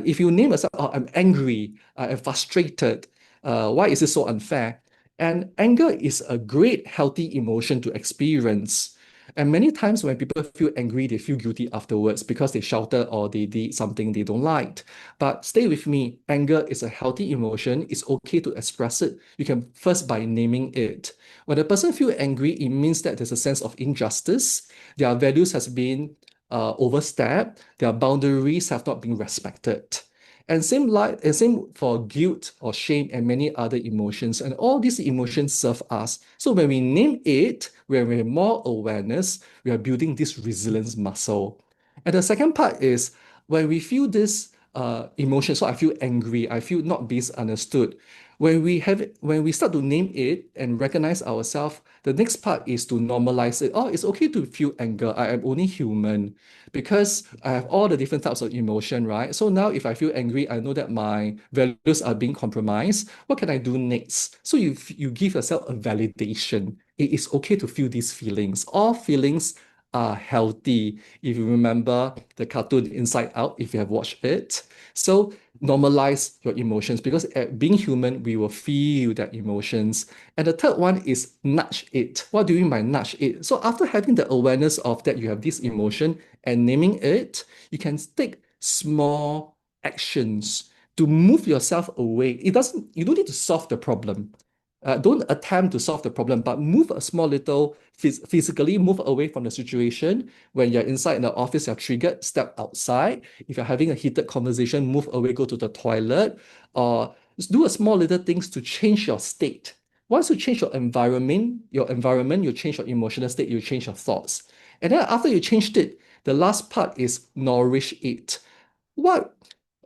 if you name yourself, oh, I'm angry, I'm frustrated, why is this so unfair? And anger is a great healthy emotion to experience. And many times when people feel angry, they feel guilty afterwards because they shouted or they did something they don't like. But stay with me, anger is a healthy emotion. It's okay to express it. You can first by naming it. When a person feels angry, it means that there's a sense of injustice. Their values has been overstepped. Their boundaries have not been respected. And same for guilt or shame and many other emotions. And all these emotions serve us. So when we name it, when we have more awareness, we are building this resilience muscle. And the second part is when we feel this emotion, so I feel angry, I feel not being understood. When we start to name it and recognize ourselves, the next part is to normalize it. Oh, it's okay to feel anger. I am only human because I have all the different types of emotion, right? So now if I feel angry, I know that my values are being compromised. What can I do next? So you give yourself a validation. It is okay to feel these feelings. All feelings are healthy. If you remember the cartoon Inside Out, if you have watched it. So normalize your emotions because being human, we will feel that emotions. And the third one is nudge it. What do you mean by nudge it? So after having the awareness of that you have this emotion and naming it, you can take small actions to move yourself away. You don't need to solve the problem. Don't attempt to solve the problem, but move a small little physically, move away from the situation. When you're inside in the office, you're triggered, step outside. If you're having a heated conversation, move away, go to the toilet, or just do a small little things to change your state. Once you change your environment, you change your emotional state, you change your thoughts. And then after you changed it, the last part is nourish it. What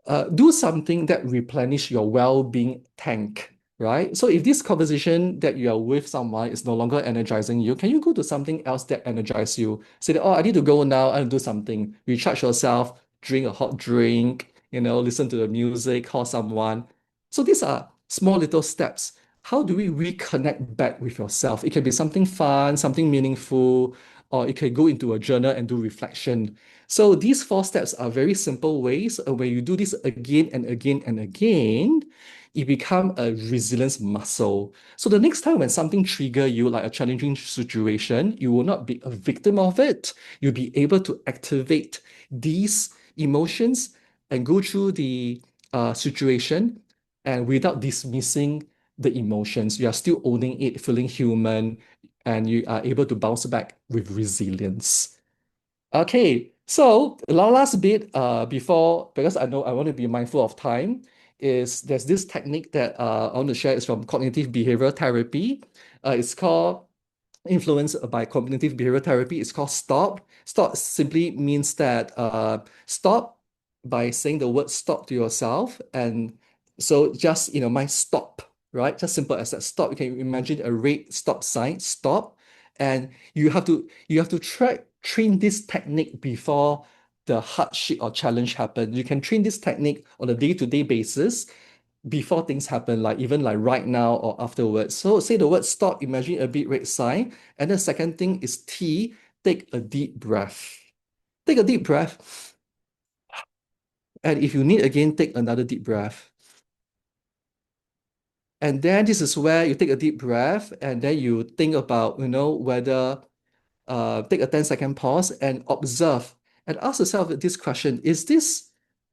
Do something that replenish your well-being tank, right? So if this conversation that you are with someone is no longer energizing you, can you go to something else that energizes you? Say that, oh, I need to go now and do something. Recharge yourself, drink a hot drink, listen to the music, call someone. So these are small little steps. How do we reconnect back with yourself? It can be something fun, something meaningful, or it can go into a journal and do reflection. So these four steps are very simple ways. When you do this again and again and again, it become a resilience muscle. So the next time when something trigger you, like a challenging situation, you will not be a victim of it. You'll be able to activate these emotions and go through the situation and without dismissing the emotions. You are still owning it, feeling human, and you are able to bounce back with resilience. Okay, so the last bit before, because I know I want to be mindful of time, is there's this technique that I want to share. Is from cognitive behavioral therapy. It's called influenced by cognitive behavioral therapy. It's called STOP. STOP simply means that stop by saying the word stop to yourself. And so just, my stop, right? Just simple as that stop. You can imagine a red stop sign, stop. And you have to train this technique before the hardship or challenge happen. You can train this technique on a day-to-day basis before things happen, like even like right now or afterwards. So say the word stop, imagine a big red sign. And the second thing is T, take a deep breath. Take a deep breath. And if you need again, take another deep breath. And then this is where you take a deep breath and then you think about, whether take a 10-second pause and observe and ask yourself this question: is this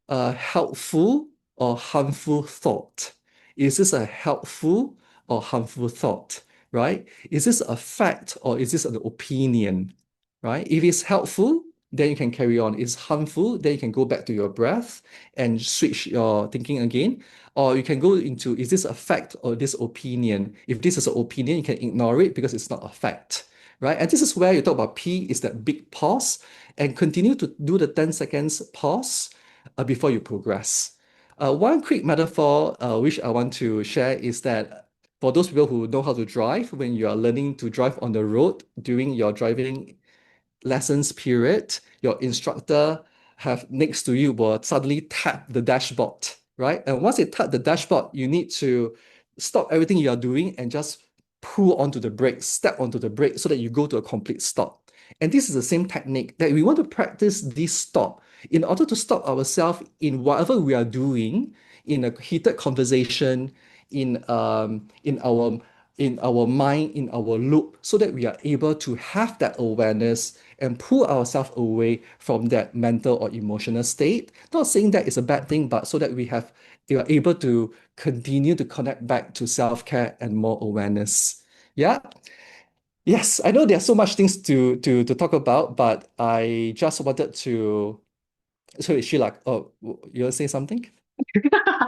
a helpful or harmful thought? Is this a helpful or harmful thought? Right? Is this a fact or is this an opinion? Right? If it's helpful, then you can carry on. If it's harmful, then you can go back to your breath and switch your thinking again. Or you can go into, is this a fact or this opinion? If this is an opinion, you can ignore it because it's not a fact, right? And this is where you talk about P is that big pause and continue to do the 10 seconds pause before you progress. One quick metaphor which I want to share is that for those people who know how to drive, when you are learning to drive on the road during your driving lessons period, your instructor have next to you will suddenly tap the dashboard, right? And once they tap the dashboard, you need to stop everything you are doing and just pull onto the brake, step onto the brake so that you go to a complete stop. And this is the same technique that we want to practice this stop in order to stop ourselves in whatever we are doing in a heated conversation, in our mind, in our loop, so that we are able to have that awareness and pull ourselves away from that mental or emotional state. Not saying that it's a bad thing, but so that we are able to continue to connect back to self-care and more awareness. Yeah. Yes, I know there's so much things to talk about, but I just wanted to. So is she like, oh, you want to say something?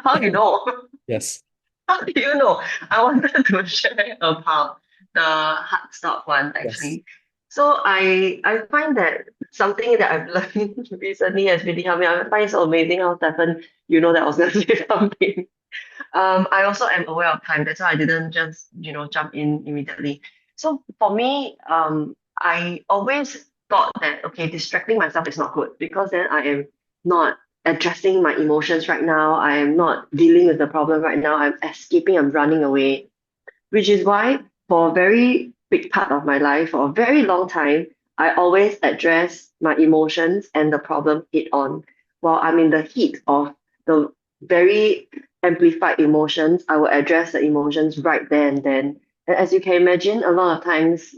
How you know? Yes. How do you know? I wanted to share about the hard stop one Yes. actually. So I find that something that I've learned recently has really helped me. I find it so amazing how Stefan, you know that I was gonna say something. I also am aware of time. That's why I didn't just, jump in immediately. So for me, I always thought that, okay, distracting myself is not good because then I am not addressing my emotions right now. I am not dealing with the problem right now. I'm escaping, I'm running away, which is why for a very big part of my life, for a very long time, I always address my emotions and the problem head on. While I'm in the heat of the very amplified emotions, I will address the emotions right there and then. And as you can imagine, a lot of times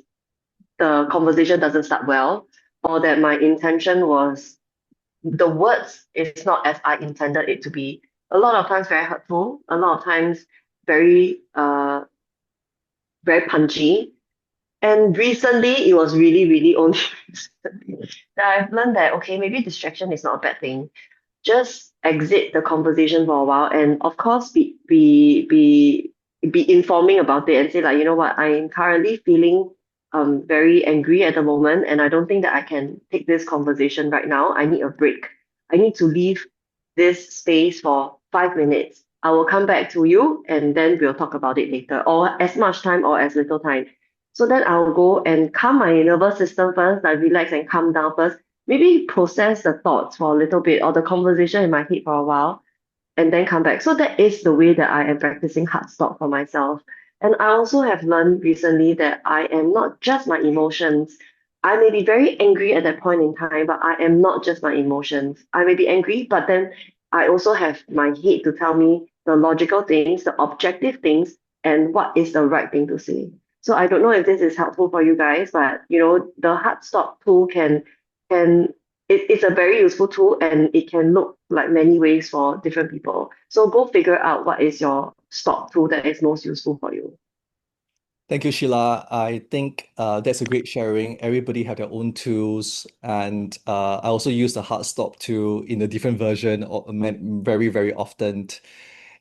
the conversation doesn't start well, or that my intention was the words is not as I intended it to be. A lot of times very hurtful, a lot of times very very punchy. And recently, it was really, really only recently that I've learned that, okay, maybe distraction is not a bad thing. Just exit the conversation for a while and of course be informing about it and say like, you know what, I'm currently feeling very angry at the moment and I don't think that I can take this conversation right now. I need a break. I need to leave this space for 5 minutes. I will come back to you and then we'll talk about it later, or as much time or as little time. So then I'll go and calm my nervous system first, like relax and calm down first, maybe process the thoughts for a little bit or the conversation in my head for a while and then come back. So that is the way that I am practicing hard stop for myself. And I also have learned recently that I am not just my emotions. I may be very angry at that point in time, but I am not just my emotions. I may be angry, but then I also have my head to tell me the logical things, the objective things, and what is the right thing to say. So I don't know if this is helpful for you guys, but the hard stop tool can it's a very useful tool and it can look like many ways for different people. So go figure out what is your stop tool that is most useful for you. Thank you, Sheila. I think that's a great sharing. Everybody have their own tools, and I also use the hard stop tool in a different version or very, very often.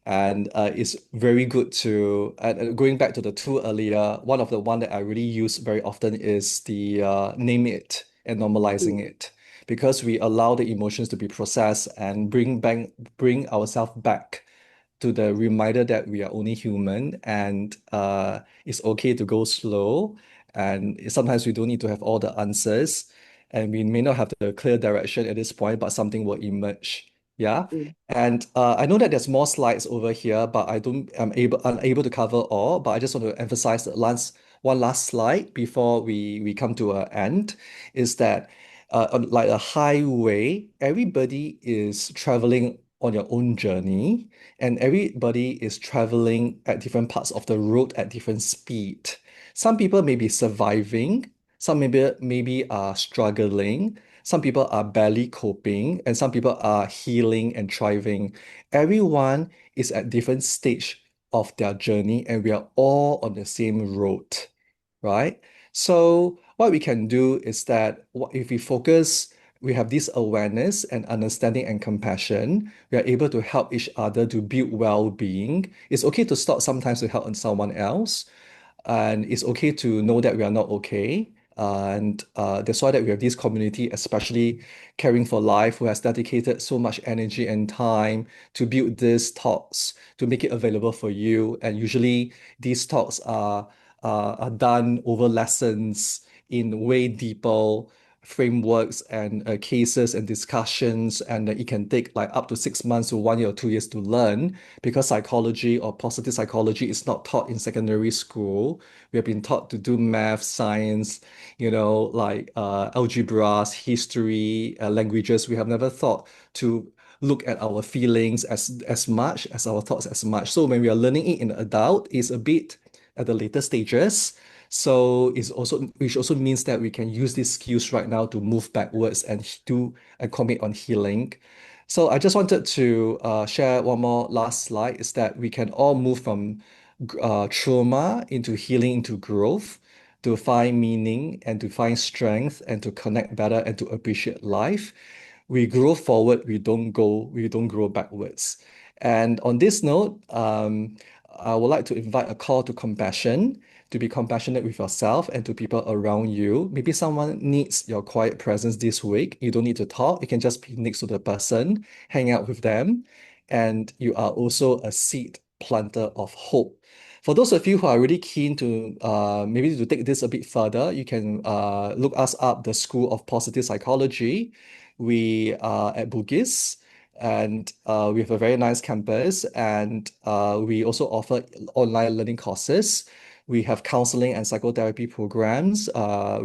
And it's very good to, and going back to the tool earlier, one that I really use very often is the name it and normalizing Mm, it, because we allow the emotions to be processed and bring ourselves back to the reminder that we are only human and it's okay to go slow. And sometimes we don't need to have all the answers. And we may not have the clear direction at this point, but something will emerge. Yeah. mm, And I know that there's more slides over here, but I'm unable to cover all. But I just want to emphasize the one last slide before we come to an end, is that on like a highway, everybody is traveling on your own journey, and everybody is traveling at different parts of the road at different speed. Some people may be surviving, Some maybe are struggling. Some people are barely coping, and some people are healing and thriving. Everyone is at different stage of their journey, and we are all on the same road, right? So what we can do is that if we focus, we have this awareness and understanding and compassion, we are able to help each other to build well-being. It's okay to stop sometimes to help on someone else, and it's okay to know that we are not okay. And that's why that we have this community, especially Caring for Life, who has dedicated so much energy and time to build these talks, to make it available for you. And usually these talks are done over lessons in way deeper frameworks and cases and discussions, and it can take like up to 6 months to 1 year or 2 years to learn, because psychology or positive psychology is not taught in secondary school. We have been taught to do math, science, like algebras, history, languages. We have never thought to look at our feelings as much as our thoughts as much. So when we are learning it in adult, it's a bit at the later stages. So which also means that we can use these skills right now to move backwards and do and commit on healing. So I just wanted to share one more last slide, is that we can all move from trauma into healing, into growth, to find meaning and to find strength and to connect better and to appreciate life. We grow forward, we don't grow backwards. And on this note, I would like to invite a call to compassion, to be compassionate with yourself and to people around you. Maybe someone needs your quiet presence this week. You don't need to talk. You can just be next to the person, hang out with them, and you are also a seed planter of hope. For those of you who are really keen to maybe to take this a bit further, you can look us up, the School of Positive Psychology. We are at Bugis, and we have a very nice campus, and we also offer online learning courses. We have counseling and psychotherapy programs.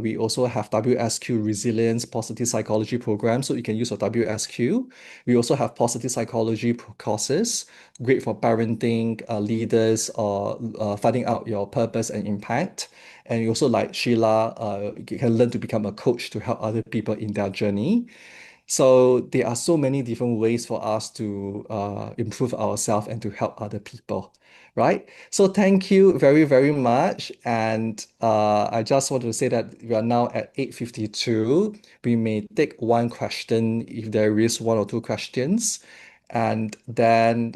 We also have WSQ Resilience Positive Psychology program, so you can use your WSQ. We also have positive psychology courses, great for parenting, leaders, or finding out your purpose and impact. And you also, like Sheila, you can learn to become a coach to help other people in their journey. So there are so many different ways for us to improve ourselves and to help other people, right? So thank you very, very much. And I just want to say that we are now at 8:52. We may take one question if there is one or two questions, and then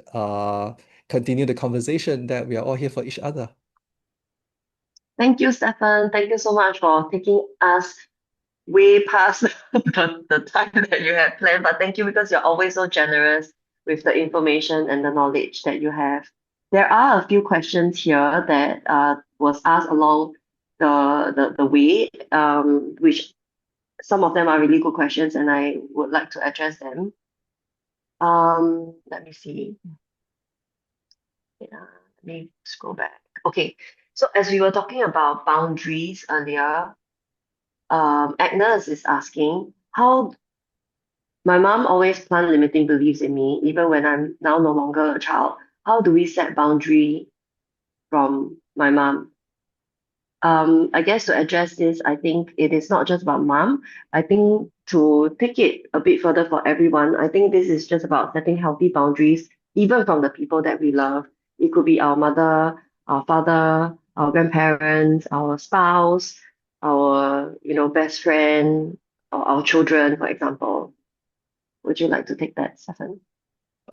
continue the conversation that we are all here for each other. Thank you, Stefan. Thank you so much for taking us way past the time that you had planned. But thank you, because you're always so generous with the information and the knowledge that you have. There are a few questions here that was asked along the way, which some of them are really good questions, and I would like to address them. Let me see. Yeah, let me scroll back. Okay, so as we were talking about boundaries earlier, Agnes is asking, how my mom always plant limiting beliefs in me, even when I'm now no longer a child. How do we set boundary from my mom? I guess to address this, I think it is not just about mom. I think to take it a bit further for everyone, I think this is just about setting healthy boundaries, even from the people that we love. It could be our mother, our father, our grandparents, our spouse, our best friend, or our children, for example. Would you like to take that, Stefan?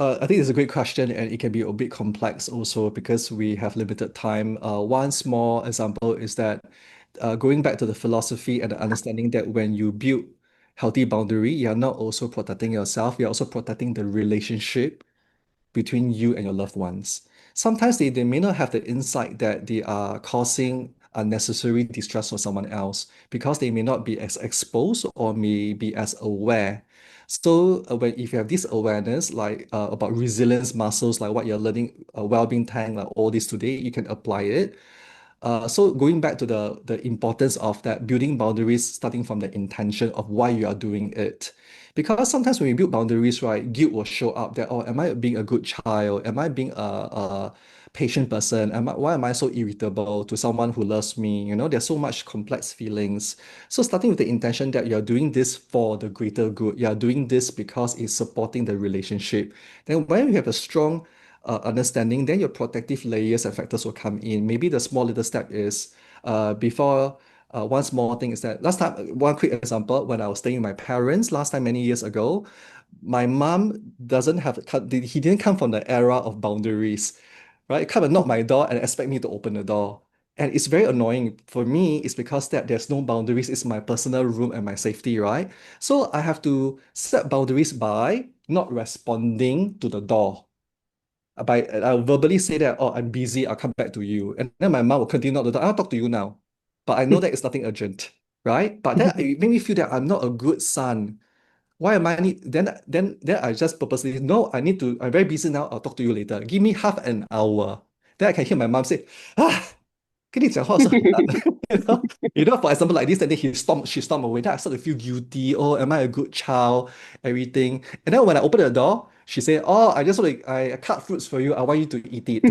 I think it's a great question, and it can be a bit complex also because we have limited time. One small example is that going back to the philosophy and the understanding that when you build healthy boundary, you're not also protecting yourself, you're also protecting the relationship between you and your loved ones. Sometimes they may not have the insight that they are causing unnecessary distress for someone else because they may not be as exposed or may be as aware. So when if you have this awareness, like about resilience muscles, like what you're learning, well-being tank, like all this today, you can apply it. So going back to the importance of that building boundaries, starting from the intention of why you are doing it. Because sometimes when we build boundaries, right, guilt will show up that, oh, am I being a good child? Am I being patient person? Why am I so irritable to someone who loves me? There's so much complex feelings. So starting with the intention that you're doing this for the greater good, you're doing this because it's supporting the relationship. Then when you have a strong understanding, then your protective layers and factors will come in. Maybe the small little step is before one small thing is that last time, one quick example, when I was staying with my parents last time many years ago, my mom doesn't have, he didn't come from the era of boundaries, right? Come and knock my door and expect me to open the door. And it's very annoying for me. It's because that there's no boundaries. It's my personal room and my safety, right? So I have to set boundaries by not responding to the door. I'll verbally say that, oh, I'm busy, I'll come back to you. And then my mom will continue not to talk, I'll talk to you now. But I know that it's nothing urgent, right? But then it made me feel that I'm not a good son. Why am I need then I just purposely no, I'm very busy now, I'll talk to you later. Give me half an hour. Then I can hear my mom say, ah, 跟你讲话是很难 you know, for example, like this, and then she stormed away. Then I start to feel guilty. Oh, am I a good child? Everything. And then when I open the door, she said, oh, I cut fruits for you. I want you to eat it.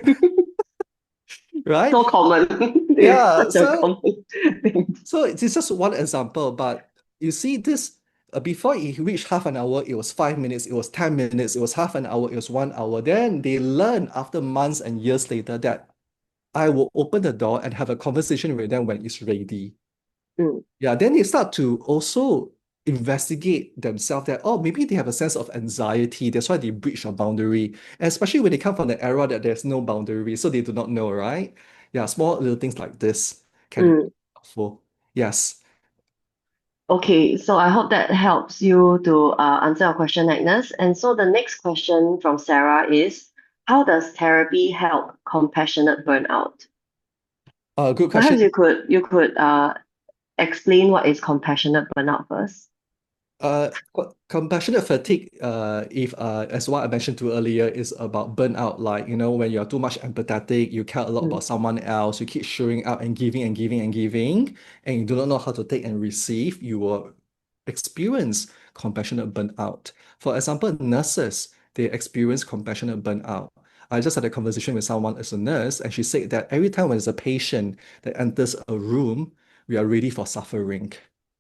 Right? So common. It's Yeah. such a So common thing. so it's just one example, but you see this before it reached half an hour, it was 5 minutes, it was 10 minutes, it was half an hour, it was 1 hour. Then they learn after months and years later that I will open the door and have a conversation with them when it's ready. Mm, Yeah, then they start to also investigate themselves that, oh, maybe they have a sense of anxiety. That's why they breach a boundary. And especially when they come from the era that there's no boundary, so they do not know, right? Yeah, small little things like this can be mm. helpful. Yes. Okay, so I hope that helps you to answer your question, Agnes. And so the next question from Sarah is, how does therapy help compassionate burnout? Good Perhaps question. you could explain what is compassionate burnout first. Compassionate fatigue, if as what I mentioned to earlier, is about burnout. Like, when you're too much empathetic, you care a lot Mm, about someone else, you keep showing up and giving and giving and giving, and you do not know how to take and receive, you will experience compassionate burnout. For example, nurses, they experience compassionate burnout. I just had a conversation with someone as a nurse, and she said that every time when there's a patient that enters a room, we are ready for suffering.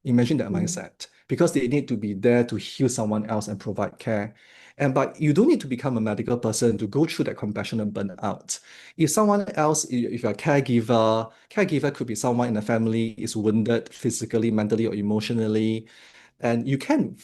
Imagine that mm. mindset because they need to be there to heal someone else and provide care. But you don't need to become a medical person to go through that compassionate burnout. If someone else, if you're a caregiver could be someone in the family is wounded physically, mentally, or emotionally, and you can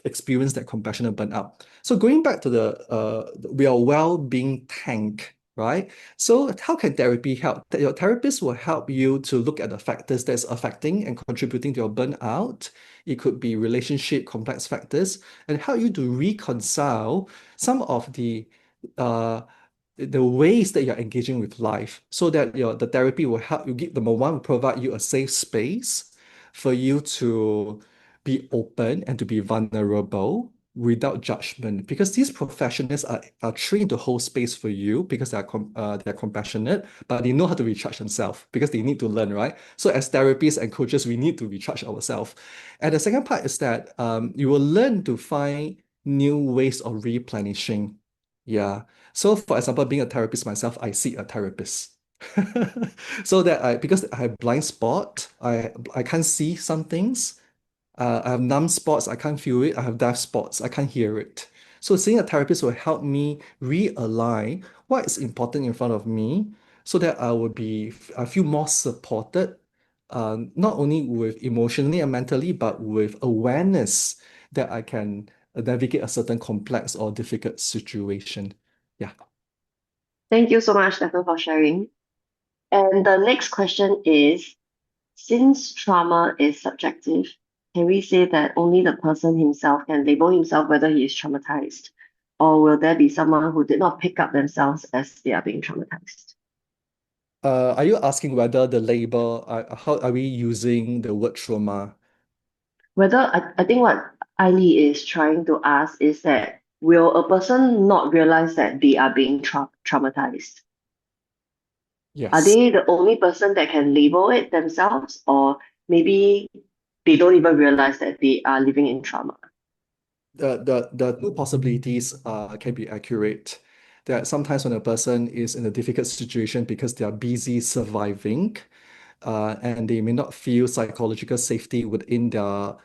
experience that compassionate burnout. So going back to we are well-being tank, right? So how can therapy help? Your therapist will help you to look at the factors that's affecting and contributing to your burnout. It could be relationship complex factors and help you to reconcile some of uh, the ways that you're engaging with life so that the therapy will help you give number one, provide you a safe space for you to be open and to be vulnerable without judgment because these professionals are trained to hold space for you because they're compassionate, but they know how to recharge themselves because they need to learn, right? So as therapists and coaches, we need to recharge ourselves. And the second part is that you will learn to find new ways of replenishing. Yeah. So for example, being a therapist myself, I see a therapist. So that because I have blind spot, I can't see some things. I have numb spots, I can't feel it. I have deaf spots, I can't hear it. So seeing a therapist will help me realign what is important in front of me so that I feel more supported, not only with emotionally and mentally, but with awareness that I can navigate a certain complex or difficult situation. Yeah. Thank you so much, Stephen, for sharing. And the next question is, since trauma is subjective, can we say that only the person himself can label himself whether he is traumatized? Or will there be someone who did not pick up themselves as they are being traumatized? Are you asking whether the label, how are we using the word trauma? I think what Ailey is trying to ask is that will a person not realize that they are being traumatized? Are Yes. they the only person that can label it themselves, or maybe they don't even realize that they are living in trauma? The two possibilities can be accurate. that sometimes when a person is in a difficult situation because they are busy surviving, and they may not feel psychological safety within their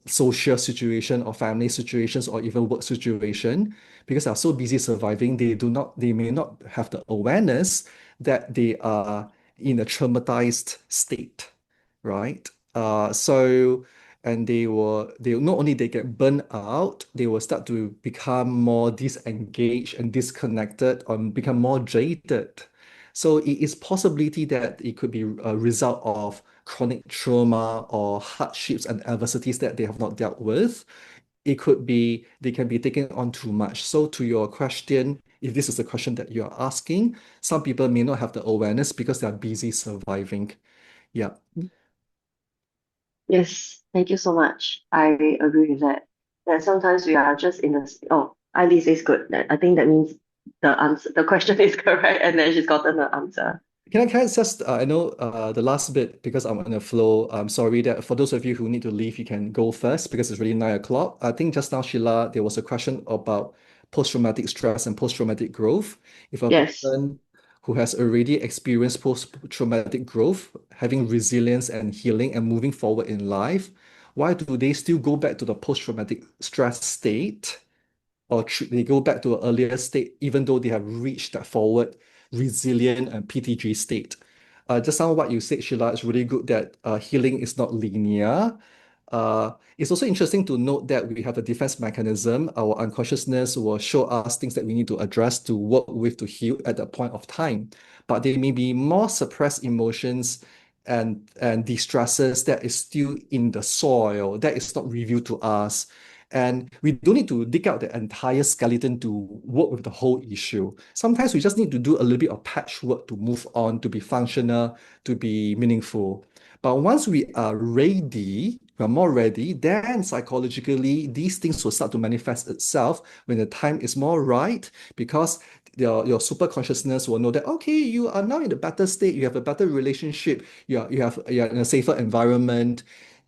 social situation or family situations or even work situation, because they are so busy surviving, they may not have the awareness that they are in a traumatized state, right? So and they not only they get burned out, they will start to become more disengaged and disconnected or become more jaded. So it is possibility that it could be a result of chronic trauma or hardships and adversities that they have not dealt with. It could be they can be taking on too much. So to your question, if this is a question that you are asking, some people may not have the awareness because they are busy surviving. Yeah. Yes, thank you so much. I agree with that. That sometimes we are just in a oh, Ali says good. I think that means the question is correct, and then she's gotten the answer. Can I just, I know the last bit, because I'm on the flow, I'm sorry that for those of you who need to leave, you can go first because it's really 9 o'clock. I think just now, Sheila, there was a question about post-traumatic stress and post-traumatic growth. If a Yes. person who has already experienced post-traumatic growth, having resilience and healing and moving forward in life, why do they still go back to the post-traumatic stress state? Or they go back to an earlier state, even though they have reached that forward, resilient and PTG state. Just now what you said, Sheila, is really good that healing is not linear. It's also interesting to note that we have a defense mechanism. Our unconsciousness will show us things that we need to address, to work with, to heal at that point of time. But there may be more suppressed emotions and distresses that is still in the soil, that is not revealed to us. And we don't need to dig out the entire skeleton to work with the whole issue. Sometimes we just need to do a little bit of patchwork to move on, to be functional, to be meaningful. But once we are ready, we are more ready, then psychologically, these things will start to manifest itself when the time is more right, because your super consciousness will know that, okay, you are now in a better state, you have a better relationship, you're in a safer environment.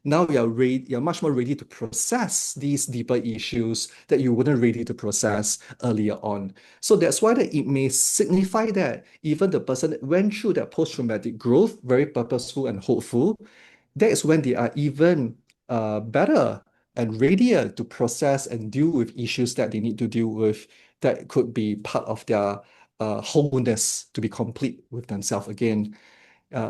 Now you're much more ready to process these deeper issues that you weren't ready to process earlier on. So that's why that it may signify that even the person that went through that post-traumatic growth, very purposeful and hopeful, that is when they are even better and readier to process and deal with issues that they need to deal with, that could be part of their wholeness, to be complete with themselves again.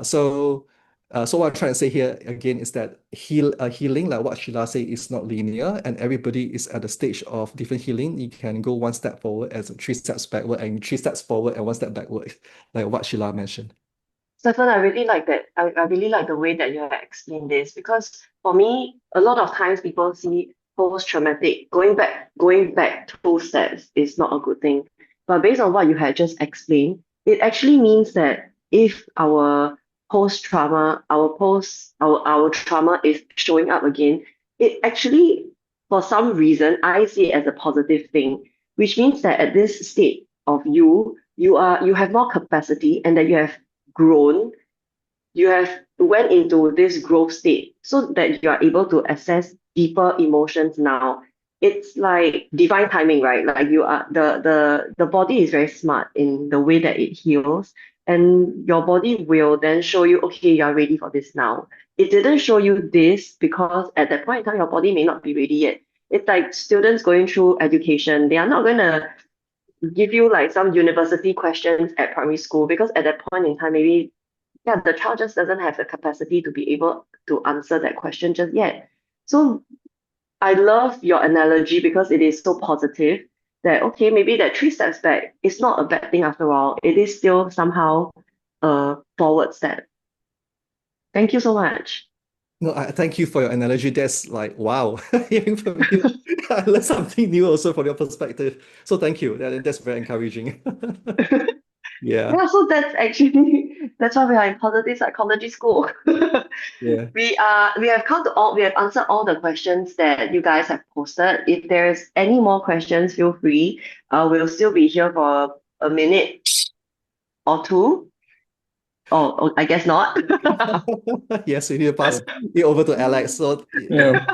So what I'm trying to say here again is that healing, like what Sheila said, is not linear, and everybody is at a stage of different healing. You can go one step forward as 3 steps backward, and 3 steps forward and one step backward, like what Sheila mentioned. Stefan, I really like that. I really like the way that you have explained this, because for me, a lot of times people see post-traumatic going back 2 steps is not a good thing. But based on what you had just explained, it actually means that if our post-trauma, our trauma is showing up again, it actually, for some reason, I see it as a positive thing, which means that at this state of you have more capacity, and that you have grown, you have went into this growth state so that you are able to access deeper emotions now. It's like divine timing, right? Like you are the body is very smart in the way that it heals, and your body will then show you, okay, you are ready for this now. It didn't show you this because at that point in time your body may not be ready yet. It's like students going through education. They are not gonna give you like some university questions at primary school, because at that point in time, maybe, yeah, the child just doesn't have the capacity to be able to answer that question just yet. So I love your analogy because it is so positive that, okay, maybe that 3 steps back is not a bad thing after all. It is still somehow a forward step. Thank you so much. No, I thank you for your analogy. That's like, wow, hearing from you, I learned something new also from your perspective. So thank you. That's very encouraging. Yeah, Yeah, so that's actually that's why we are in positive psychology school. yeah. We have answered all the questions that you guys have posted. If there's any more questions, feel free. We'll still be here for a minute or two. Oh, I guess not. Yes, we need to pass it over to Alex. So Yeah.